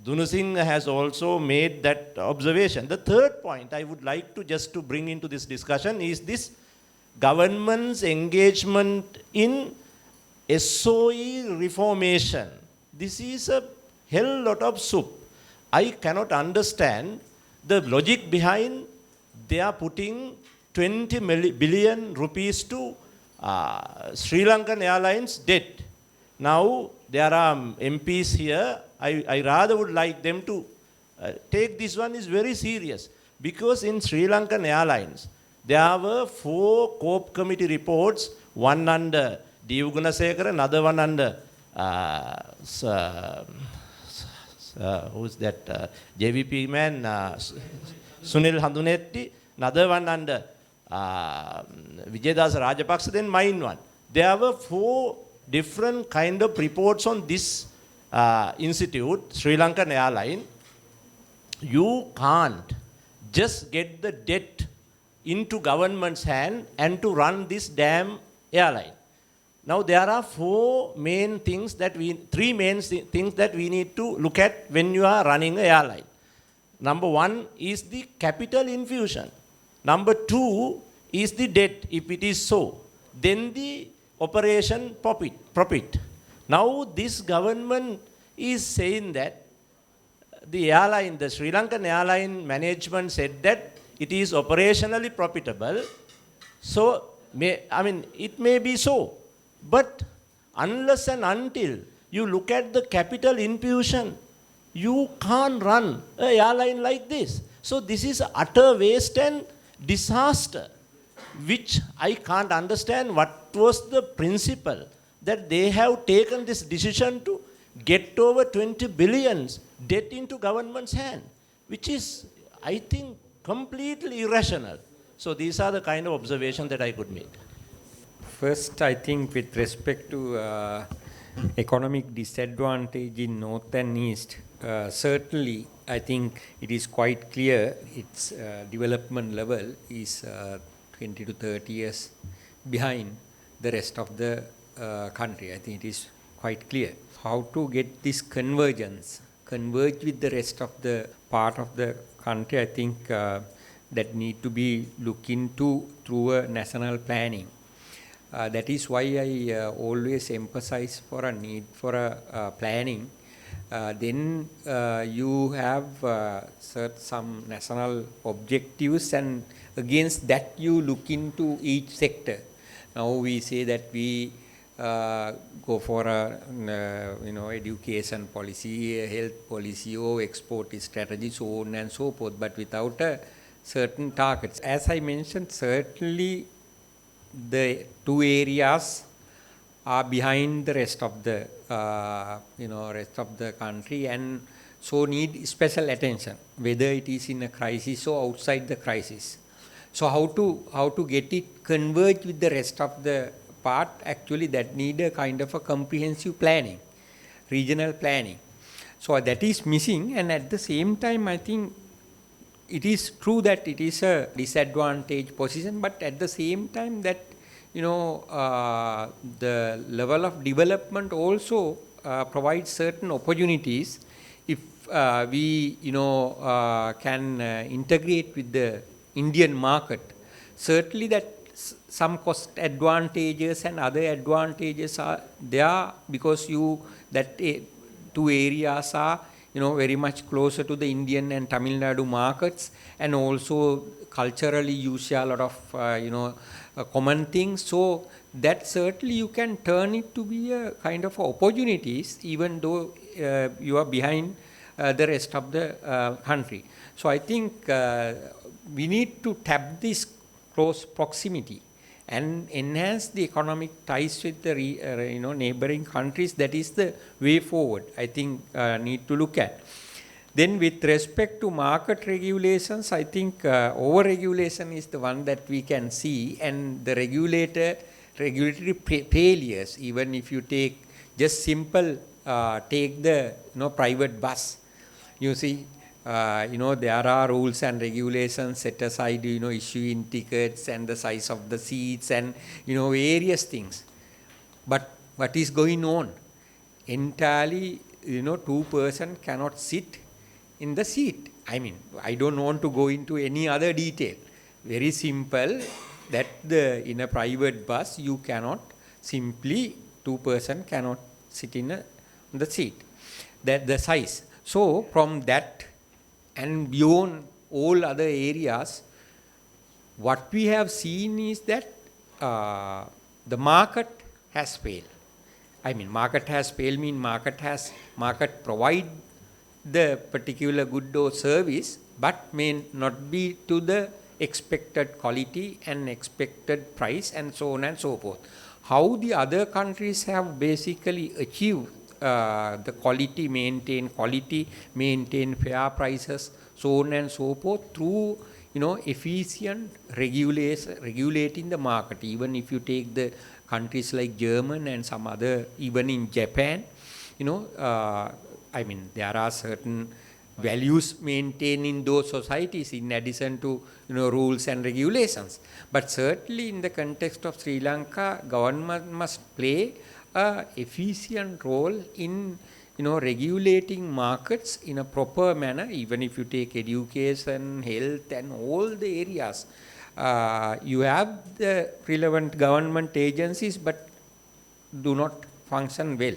Dunusing has also made that observation. The third point I would like to just to bring into this discussion is this government's engagement in SOE reformation. This is a hell lot of soup. I cannot understand the logic behind they are putting 20 billion rupees to Sri Lankan Airlines debt. Now there are MPs here. I rather would like them to take this one is very serious, because in Sri Lankan Airlines there were 4 COPE committee reports, one under D.U. Gunasekara, another one under who's that JVP man, Sunil Handunetti, another one under Vijayadasa Rajapaksa, then mine one. There were 4 different kind of reports on this institute, Sri Lankan Airline. You can't just get the debt into government's hand and to run this damn airline. Now there are 3 main things that we need to look at when you are running an airline. Number 1 is the capital infusion. Number 2 is the debt, if it is so. Then the operation profit. Now this government is saying that the airline, the Sri Lankan airline management said that it is operationally profitable. So, it may be so. But unless and until you look at the capital infusion, you can't run an airline like this. So this is utter waste and disaster, which I can't understand what was the principle that they have taken this decision to get over 20 billions debt into government's hand, which is, I think, completely irrational. So these are the kind of observations that I could make. First, I think with respect to economic disadvantage in North and East, certainly I think it is quite clear its development level is 20 to 30 years behind the rest of the country. I think it is quite clear. How to get this converge with the rest of the part of the country, I think that need to be looked into through a national planning. That is why I always emphasize for a need for a planning. Then you have some national objectives, and against that you look into each sector. Now we say that we go for a education policy, a health policy, or export strategy, so on and so forth, but without a certain targets. As I mentioned, certainly the 2 areas are behind the rest of the country, and so need special attention, whether it is in a crisis or outside the crisis. So how to get it converge with the rest of the part, actually that need a kind of a comprehensive planning, regional planning. So that is missing, and at the same time I think it is true that it is a disadvantaged position, but at the same time that the level of development also provides certain opportunities if we can integrate with the Indian market. Certainly that some cost advantages and other advantages are there, because 2 areas are very much closer to the Indian and Tamil Nadu markets, and also culturally you share a lot of, common things. So that certainly you can turn it to be a kind of opportunities, even though you are behind the rest of the country. So I think we need to tap this close proximity and enhance the economic ties with the neighboring countries. That is the way forward, I think, need to look at. Then with respect to market regulations, I think over-regulation is the one that we can see, and the regulatory failures, even if you take just simple, take the private bus. You see, there are rules and regulations set aside, issuing tickets and the size of the seats and, various things. But what is going on? Entirely, 2-person cannot sit in the seat. I mean, I don't want to go into any other detail. Very simple, that in a private bus, you cannot simply, 2-person cannot sit in the seat. That the size. So from that and beyond all other areas, what we have seen is that the market has failed. I mean, market has failed means market provide the particular good or service, but may not be to the expected quality and expected price and so on and so forth. How the other countries have basically achieved the quality, maintain fair prices, so on and so forth, through efficient regulating the market. Even if you take the countries like Germany and some other, even in Japan, I mean, there are certain values maintained in those societies in addition to rules and regulations. But certainly in the context of Sri Lanka, government must play a efficient role in regulating markets in a proper manner. Even if you take education, health and all the areas, you have the relevant government agencies but do not function well.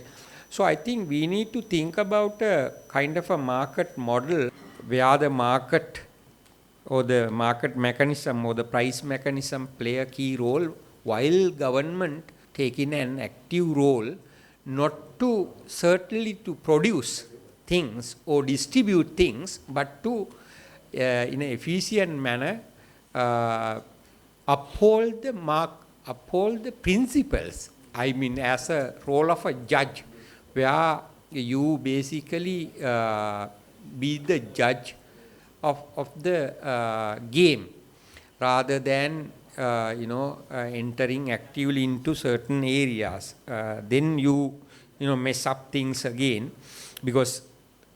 So I think we need to think about a kind of a market model where the market or the market mechanism or the price mechanism play a key role, while government taking an active role, not to certainly to produce things or distribute things, but to in an efficient manner uphold the principles. I mean, as a role of a judge, where you basically be the judge of the game, rather than entering actively into certain areas. Then you mess up things again, because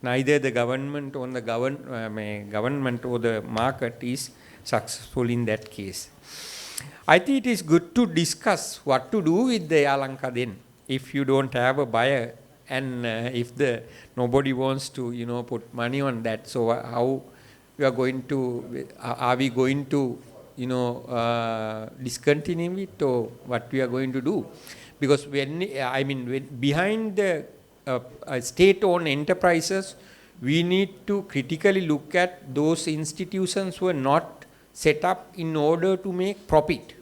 neither the government or the government or the market is successful in that case. I think it is good to discuss what to do with the Air Lanka then, if you don't have a buyer, and if nobody wants to put money on that. So how we are going to, are we going to discontinue it, or what we are going to do? Because when behind the state-owned enterprises, we need to critically look at those institutions who are not set up in order to make profit.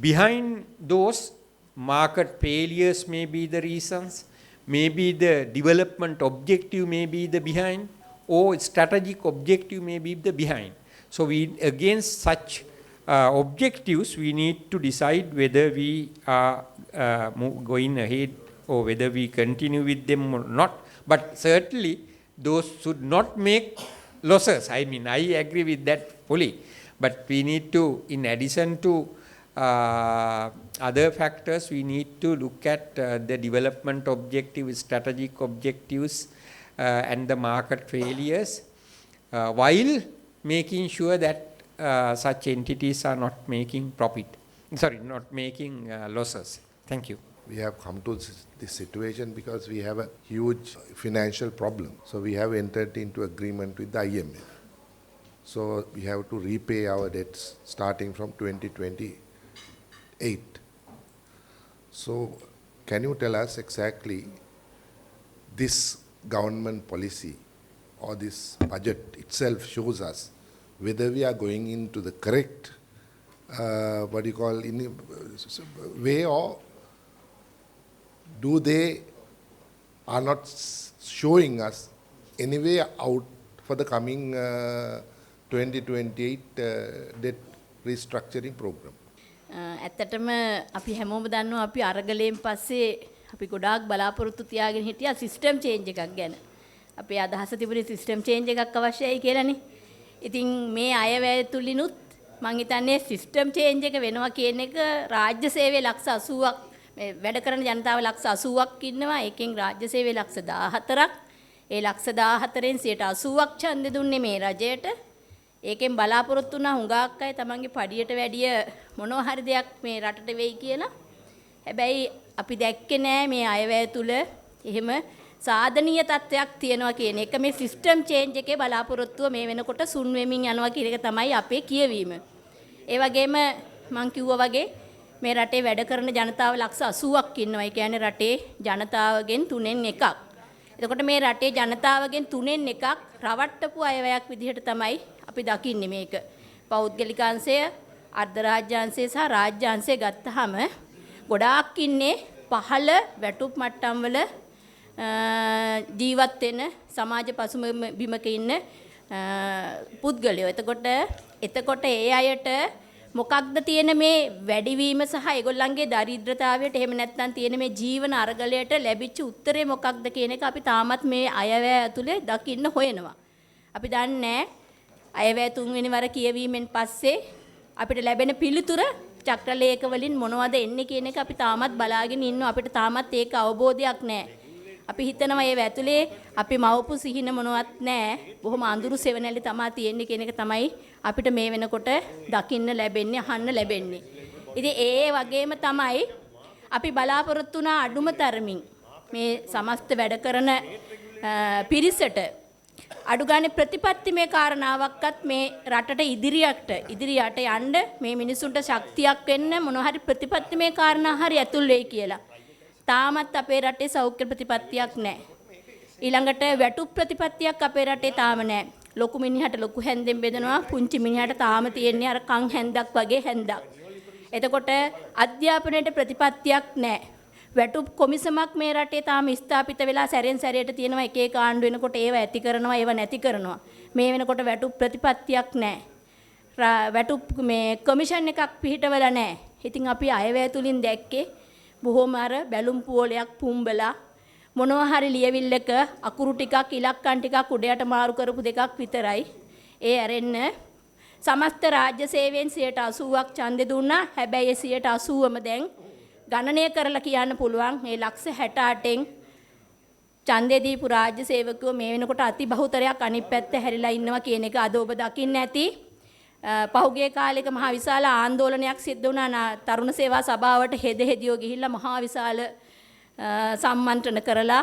Behind those, market failures may be the reasons, maybe the development objective may be the behind, or strategic objective may be the behind. So against such objectives, we need to decide whether we are going ahead or whether we continue with them or not. But certainly, those should not make losses. I mean, I agree with that fully. But we need to, in addition to other factors, we need to look at the development objectives, strategic objectives, and the market failures, while making sure that such entities are not making not making losses. Thank you. We have come to this situation because we have a huge financial problem. So we have entered into agreement with the IMF. So we have to repay our debts starting from 2028. So can you tell us exactly this government policy or this budget itself shows us whether we are going into the correct, way, or do they are not showing us any way out for the coming 2028 debt restructuring program. ඇත්තටම අපි හැමෝම දන්නවා අපි අරගලයෙන් පස්සේ අපි ගොඩාක් බලාපොරොත්තු තියාගෙන හිටියා සිස්ටම් චේන්ජ් එකක් ගැන. අපේ අදහස තිබුණේ සිස්ටම් චේන්ජ් එකක් අවශ්‍යයි කියලානේ. ඉතින් මේ අයවැය තුලිනුත් මං හිතන්නේ සිස්ටම් චේන්ජ් එක වෙනවා කියන එක රාජ්‍ය සේවයේ ලක්ෂ 80ක් මේ වැඩ කරන ජනතාව ලක්ෂ 80ක් ඉන්නවා. ඒකෙන් රාජ්‍ය සේවයේ ලක්ෂ 14ක්. ඒ ලක්ෂ 14න් 80ක් ඡන්දෙ දුන්නේ මේ රජයට. ඒකෙන් බලාපොරොත්තු වුණා හුඟක් අය තමන්ගේ පඩියට වැඩිය මොනවා හරි දෙයක් මේ රටට වෙයි කියලා. හැබැයි අපි දැක්කේ නෑ මේ අයවැය තුල එහෙම සාධනීය තත්ත්වයක් තියෙනවා කියන එක. මේ සිස්ටම් චේන්ජ් එකේ බලාපොරොත්තුව මේ වෙනකොට සුන් වෙමින් යනවා කියන එක තමයි අපේ කියවීම. ඒ වගේම මං කිව්වා වගේ මේ රටේ වැඩ කරන ජනතාව ලක්ෂ 80ක් ඉන්නවා. ඒ කියන්නේ රටේ ජනතාවගෙන් 3න් 1ක්. එතකොට මේ රටේ ජනතාවගෙන් 3න් 1ක් රවට්ටපු අයවැයක් විදිහට තමයි අපි දකින්නේ මේක. පෞද්ගලික අංශය, අර්ධ රාජ්‍ය අංශය සහ රාජ්‍ය අංශය ගත්තාම ගොඩාක් ඉන්නේ පහළ වැටුප් මට්ටම් වල ජීවත් වෙන සමාජ පසුබිමක ඉන්න පුද්ගලයෝ. එතකොට ඒ අයට මොකක්ද තියෙන මේ වැඩිවීම සහ ඒගොල්ලන්ගේ දරිද්‍රතාවයට එහෙම නැත්නම් තියෙන මේ ජීවන අරගලයට ලැබිච්ච උත්තරේ මොකක්ද කියන එක අපි තාමත් මේ අයවැය ඇතුලේ දකින්න හොයනවා. අපි දන්නේ අයවැය තුන්වෙනි වර කියවීමෙන් පස්සේ අපිට ලැබෙන පිළිතුර චක්‍රලේඛ වලින් මොනවද එන්නේ කියන එක අපි තාමත් බලාගෙන ඉන්නවා. අපිට තාමත් ඒක අවබෝධයක් නැහැ. අපි හිතනවා ඒ ඇතුලේ අපි මවපු සිහින මොනවත් නැහැ. බොහොම අඳුරු සෙවණැලි තමයි තියෙන්නේ කියන එක තමයි අපිට මේ වෙනකොට දකින්න ලැබෙන්නේ, අහන්න ලැබෙන්නේ. ඉතින් ඒ වගේම තමයි අපි බලාපොරොත්තු වුණා අඩුම තරමින් මේ සමස්ත වැඩ කරන පිරිසට අඩුගානේ ප්‍රතිපත්තිමය කාරණාවක්වත් මේ රටට ඉදිරියට යන්න මේ මිනිසුන්ට ශක්තියක් වෙන්න මොන හරි ප්‍රතිපත්තිමය කාරණා හරි ඇතුල් වෙයි කියලා. තාමත් අපේ රටේ සෞඛ්‍ය ප්‍රතිපත්තියක් නැහැ. ඊළඟට වැටුප් ප්‍රතිපත්තියක් අපේ රටේ තාම නැහැ. ලොකු මිනිහට ලොකු හැන්දෙන් බෙදනවා, පුංචි මිනිහට තාම තියෙන්නේ අර කන් හැන්දක් වගේ හැන්දක්. එතකොට අධ්‍යාපනයේ ප්‍රතිපත්තියක් නැහැ. වැටුප් කොමිසමක් මේ රටේ තාම ස්ථාපිත වෙලා සැරෙන් සැරේට තියෙනවා. එක එක ආණ්ඩු වෙනකොට ඒව ඇති කරනවා, ඒව නැති කරනවා. මේ වෙනකොට වැටුප් ප්‍රතිපත්තියක් නැහැ. වැටුප් මේ කොමිෂන් එකක් පිහිටවලා නැහැ. ඉතින් අපි අයවැය තුලින් දැක්කේ බොහොම අර බැලුම් පුවලයක් පුම්බලා මොනවා හරි ලියවිල්ලක අකුරු ටිකක් ඉලක්කම් ටිකක් උඩයට මාරු කරපු දෙකක් විතරයි. ඒ ඇරෙන්න සමස්ත රාජ්‍ය සේවයෙන් 80ක් ඡන්දෙ දුන්නා. හැබැයි ඒ 80ම දැන් ගණනය කරලා කියන්න පුළුවන් මේ ලක්ෂ 68න් ඡන්දෙ දීපු රාජ්‍ය සේවකයෝ මේ වෙනකොට අති බහුතරයක් අනිත් පැත්ත හැරිලා ඉන්නවා කියන එක අද ඔබ දකින්න ඇති. පහුගිය කාලෙක මහා විශාල ආందోලනයක් සිද්ධ වුණා තරුණ සේවා සභාවට හෙදියෝ ගිහිල්ලා මහා විශාල සම්මන්ත්‍රණ කරලා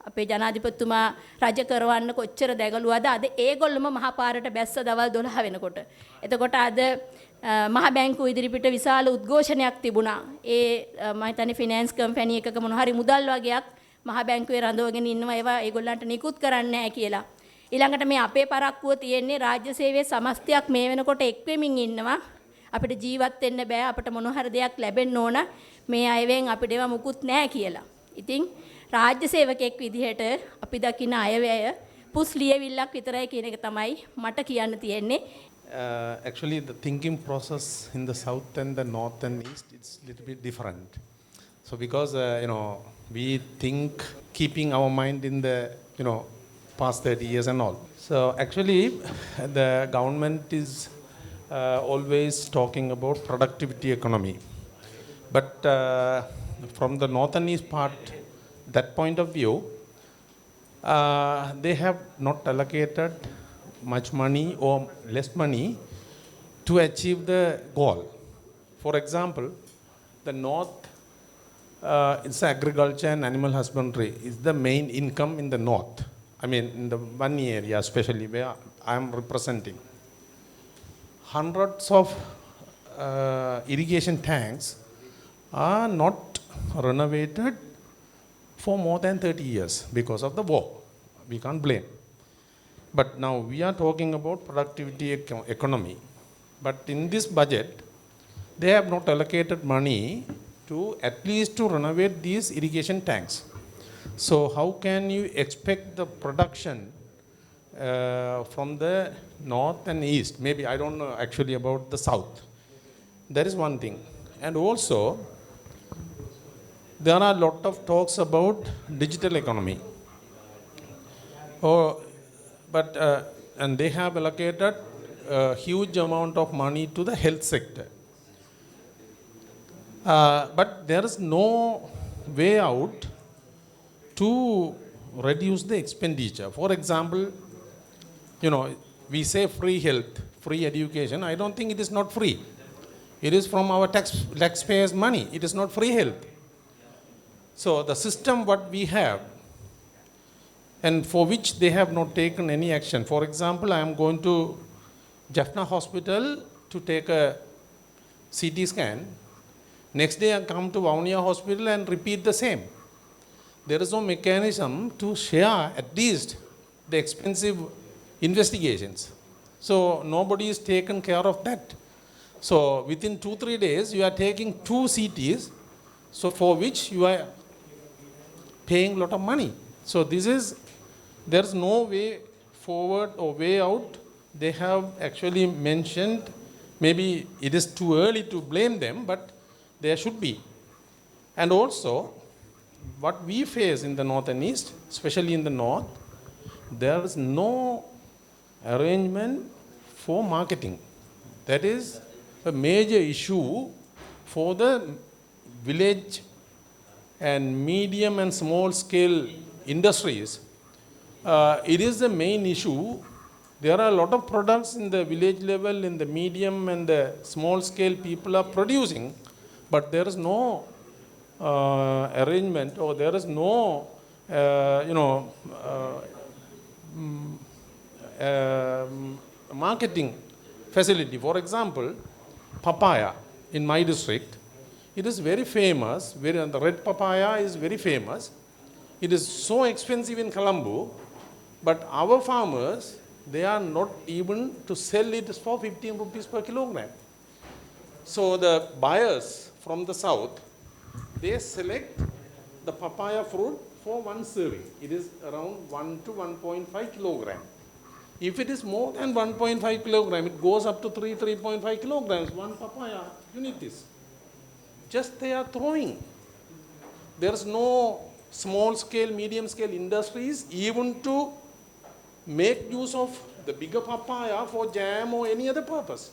අපේ ජනාධිපතිතුමා රජ කරවන්න කොච්චර දැගලුවද අද ඒගොල්ලොම මහා පාරට බැස්ස දවල් 12 වෙනකොට. එතකොට අද මහ බැංකුව ඉදිරිපිට විශාල උද්ඝෝෂණයක් තිබුණා. ඒ මම හිතන්නේ ෆිනෑන්ස් කම්පැනි එකක මොන හරි මුදල් වගේක් මහ බැංකුවේ රඳවගෙන ඉන්නවා ඒවා ඒගොල්ලන්ට නිකුත් කරන්නේ නැහැ කියලා. ඊළඟට මේ අපේ පරක්කුව තියෙන්නේ රාජ්‍ය සේවයේ සමස්තයක් මේ වෙනකොට එක් වෙමින් ඉන්නවා. අපිට ජීවත් වෙන්න බෑ, අපිට මොන හරි දෙයක් ලැබෙන්න ඕන. මේ අයවෙන් අපිට ඒවා මුකුත් නැහැ කියලා. ඉතින් රාජ්‍ය සේවකෙක් විදිහට අපි දකින අයවැය පුස් ලියවිල්ලක් විතරයි කියන එක තමයි මට කියන්න තියෙන්නේ. Actually, the thinking process in the south and the north and east, it's a little bit different. So because, we think keeping our mind in the, past 30 years and all. So actually, the government is always talking about productivity economy. But from the north and east part, that point of view, they have not allocated much money or less money to achieve the goal. For example, the north, it's agriculture and animal husbandry is the main income in the north. I mean, in the Banni area especially, where I am representing. Hundreds of irrigation tanks are not renovated for more than 30 years because of the war. we can't blame. But now we are talking about productivity economy. But in this budget, they have not allocated money to at least to renovate these irrigation tanks. So how can you expect the production from the north and east? Maybe I don't know actually about the south. That is one thing. And also, there are a lot of talks about digital economy. And they have allocated a huge amount of money to the health sector. But there is no way out to reduce the expenditure. For example, we say free health, free education. I don't think it is not free. It is from our taxpayers' money. It is not free health. So the system what we have, and for which they have not taken any action. For example, I am going to Jaffna Hospital to take a CT scan. Next day I come to Vaunia Hospital and repeat the same. There is no mechanism to share at least the expensive investigations. So nobody is taken care of that. So within 2-3 days, you are taking 2 CTs, so for which you are paying a lot of money. So there is no way forward or way out. They have actually mentioned, maybe it is too early to blame them, but there should be. And also, what we face in the north and east, especially in the north, there is no arrangement for marketing. That is a major issue for the village and medium and small scale industries. It is the main issue. There are a lot of products in the village level, in the medium and the small scale people are producing, but there is no arrangement, or there is no, marketing facility. For example, papaya in my district, it is very famous. The red papaya is very famous. It is so expensive in Colombo, but our farmers, they are not even to sell it for 15 rupees per kilogram. So the buyers from the south, they select the papaya fruit for one serving. It is around 1 to 1.5 kilogram. If it is more than 1.5 kilogram, it goes up to 3.5 kilograms. One papaya unit is. Just they are throwing. There is no small scale, medium scale industries even to make use of the bigger papaya for jam or any other purpose.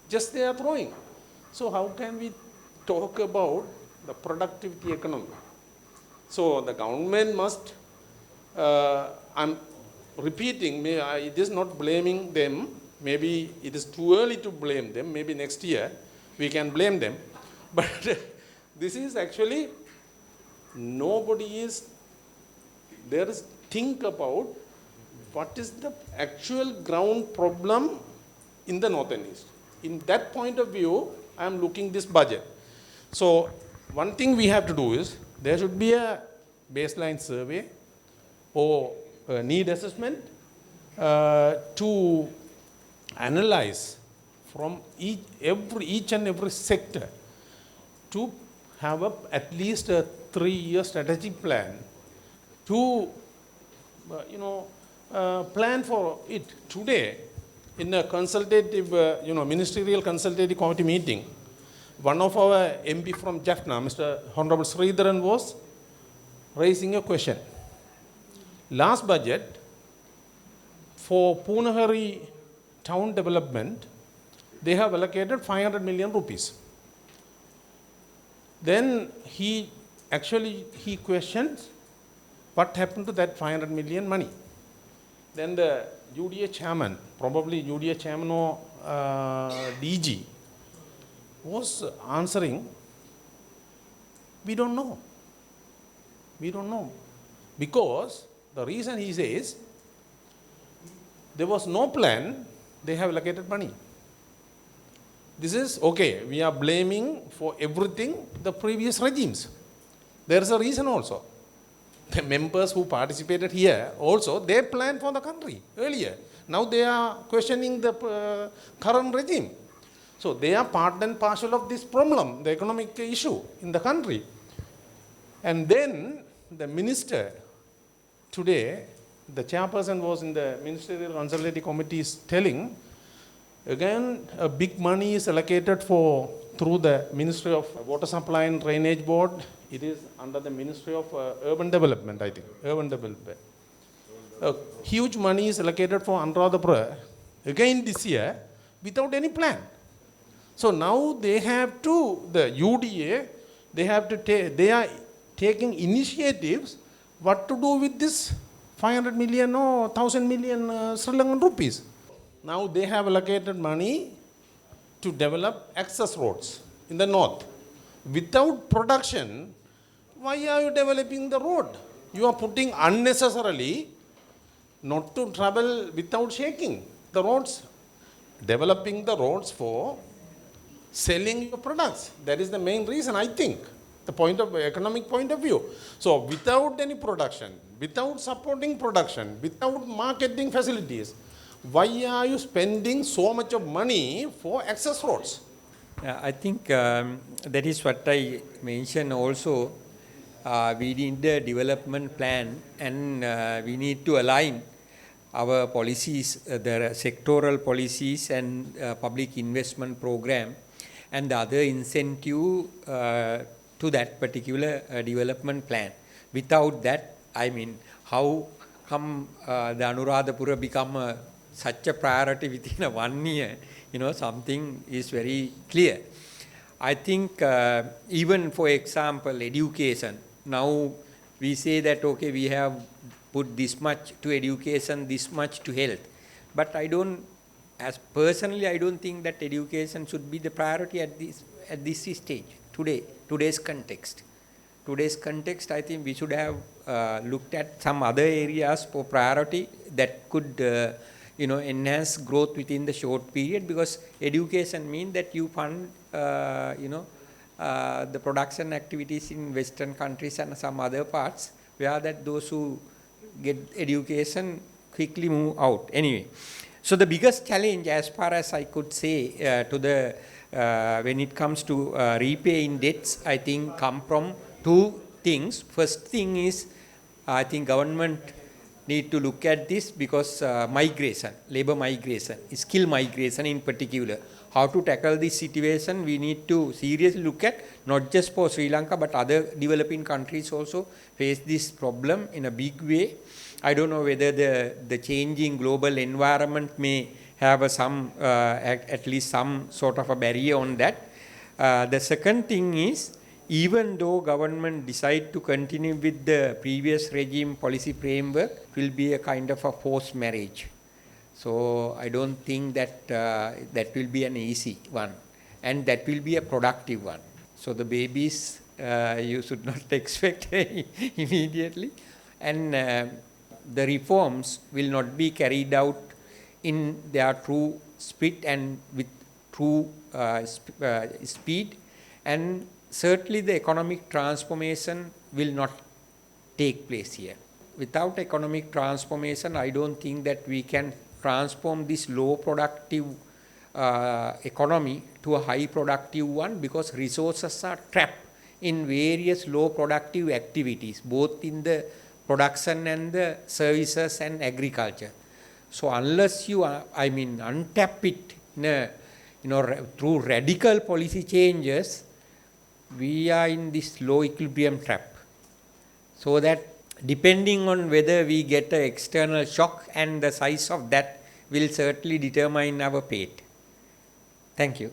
Just they are throwing. So how can we talk about the productivity economy? So the government must, I'm repeating, it is not blaming them. Maybe it is too early to blame them. Maybe next year we can blame them. But this is actually, there is think about what is the actual ground problem in the north and east. In that point of view, I am looking this budget. So one thing we have to do is, there should be a baseline survey or a need assessment to analyze from each and every sector to have at least a 3-year strategic plan to plan for it. Today, in a consultative, ministerial consultative committee meeting, one of our MP from Jaffna, Mr. Honorable Sridharan, was raising a question. Last budget, for Punahari town development, they have allocated 500 million rupees. Then he questions what happened to that 500 million money. Then the UDA chairman, probably UDA chairman or DG, was answering, we don't know. We don't know. Because the reason he says, there was no plan, they have allocated money. This is okay, we are blaming for everything the previous regimes. There is a reason also. the members who participated here also, they planned for the country earlier. Now they are questioning the current regime. So they are part and parcel of this problem, the economic issue in the country. And then the minister today, the chairperson was in the Ministerial Consultative Committee telling, again, a big money is allocated through the Ministry of Water Supply and Drainage Board. It is under the Ministry of Urban Development, I think, Urban Development. Huge money is allocated for Anuradhapura, again this year, without any plan. So now they have to, the UDA, they are taking initiatives what to do with this 500 million or 1,000 million Sri Lankan rupees. Now they have allocated money to develop access roads in the north. Without production, why are you developing the road? You are putting unnecessarily not to travel without shaking the roads, developing the roads for selling your products. That is the main reason, I think, the point of economic point of view. So without any production, without supporting production, without marketing facilities, why are you spending so much of money for access roads? I think that is what I mentioned also. We need the development plan, and we need to align our policies, the sectoral policies and public investment program and the other incentive to that particular development plan. Without that, I mean, how come the Anuradhapura become such a priority within a 1 year? Something is very clear. I think even for example, education, now we say that, okay, we have put this much to education, this much to health. But personally, I don't think that education should be the priority at this stage, today's context. Today's context, I think we should have looked at some other areas for priority that could enhance growth within the short period, because education means that you fund the production activities in Western countries and some other parts where that those who get education quickly move out. Anyway, so the biggest challenge, as far as I could say, when it comes to repaying debts, I think come from two things. First thing is, I think government need to look at this, because migration, labor migration, skill migration in particular, how to tackle this situation, we need to seriously look at, not just for Sri Lanka, but other developing countries also face this problem in a big way. I don't know whether the changing global environment may have at least some sort of a barrier on that. The second thing is, even though government decide to continue with the previous regime policy framework, will be a kind of a forced marriage. So I don't think that that will be an easy one, and that will be a productive one. So the babies you should not expect immediately, and the reforms will not be carried out in their true spirit and with true speed, and certainly the economic transformation will not take place here. Without economic transformation, I don't think that we can transform this low productive economy to a high productive one, because resources are trapped in various low productive activities, both in the production and the services and agriculture. So unless you untap it through radical policy changes, we are in this low equilibrium trap. So that depending on whether we get an external shock, and the size of that will certainly determine our fate. Thank you.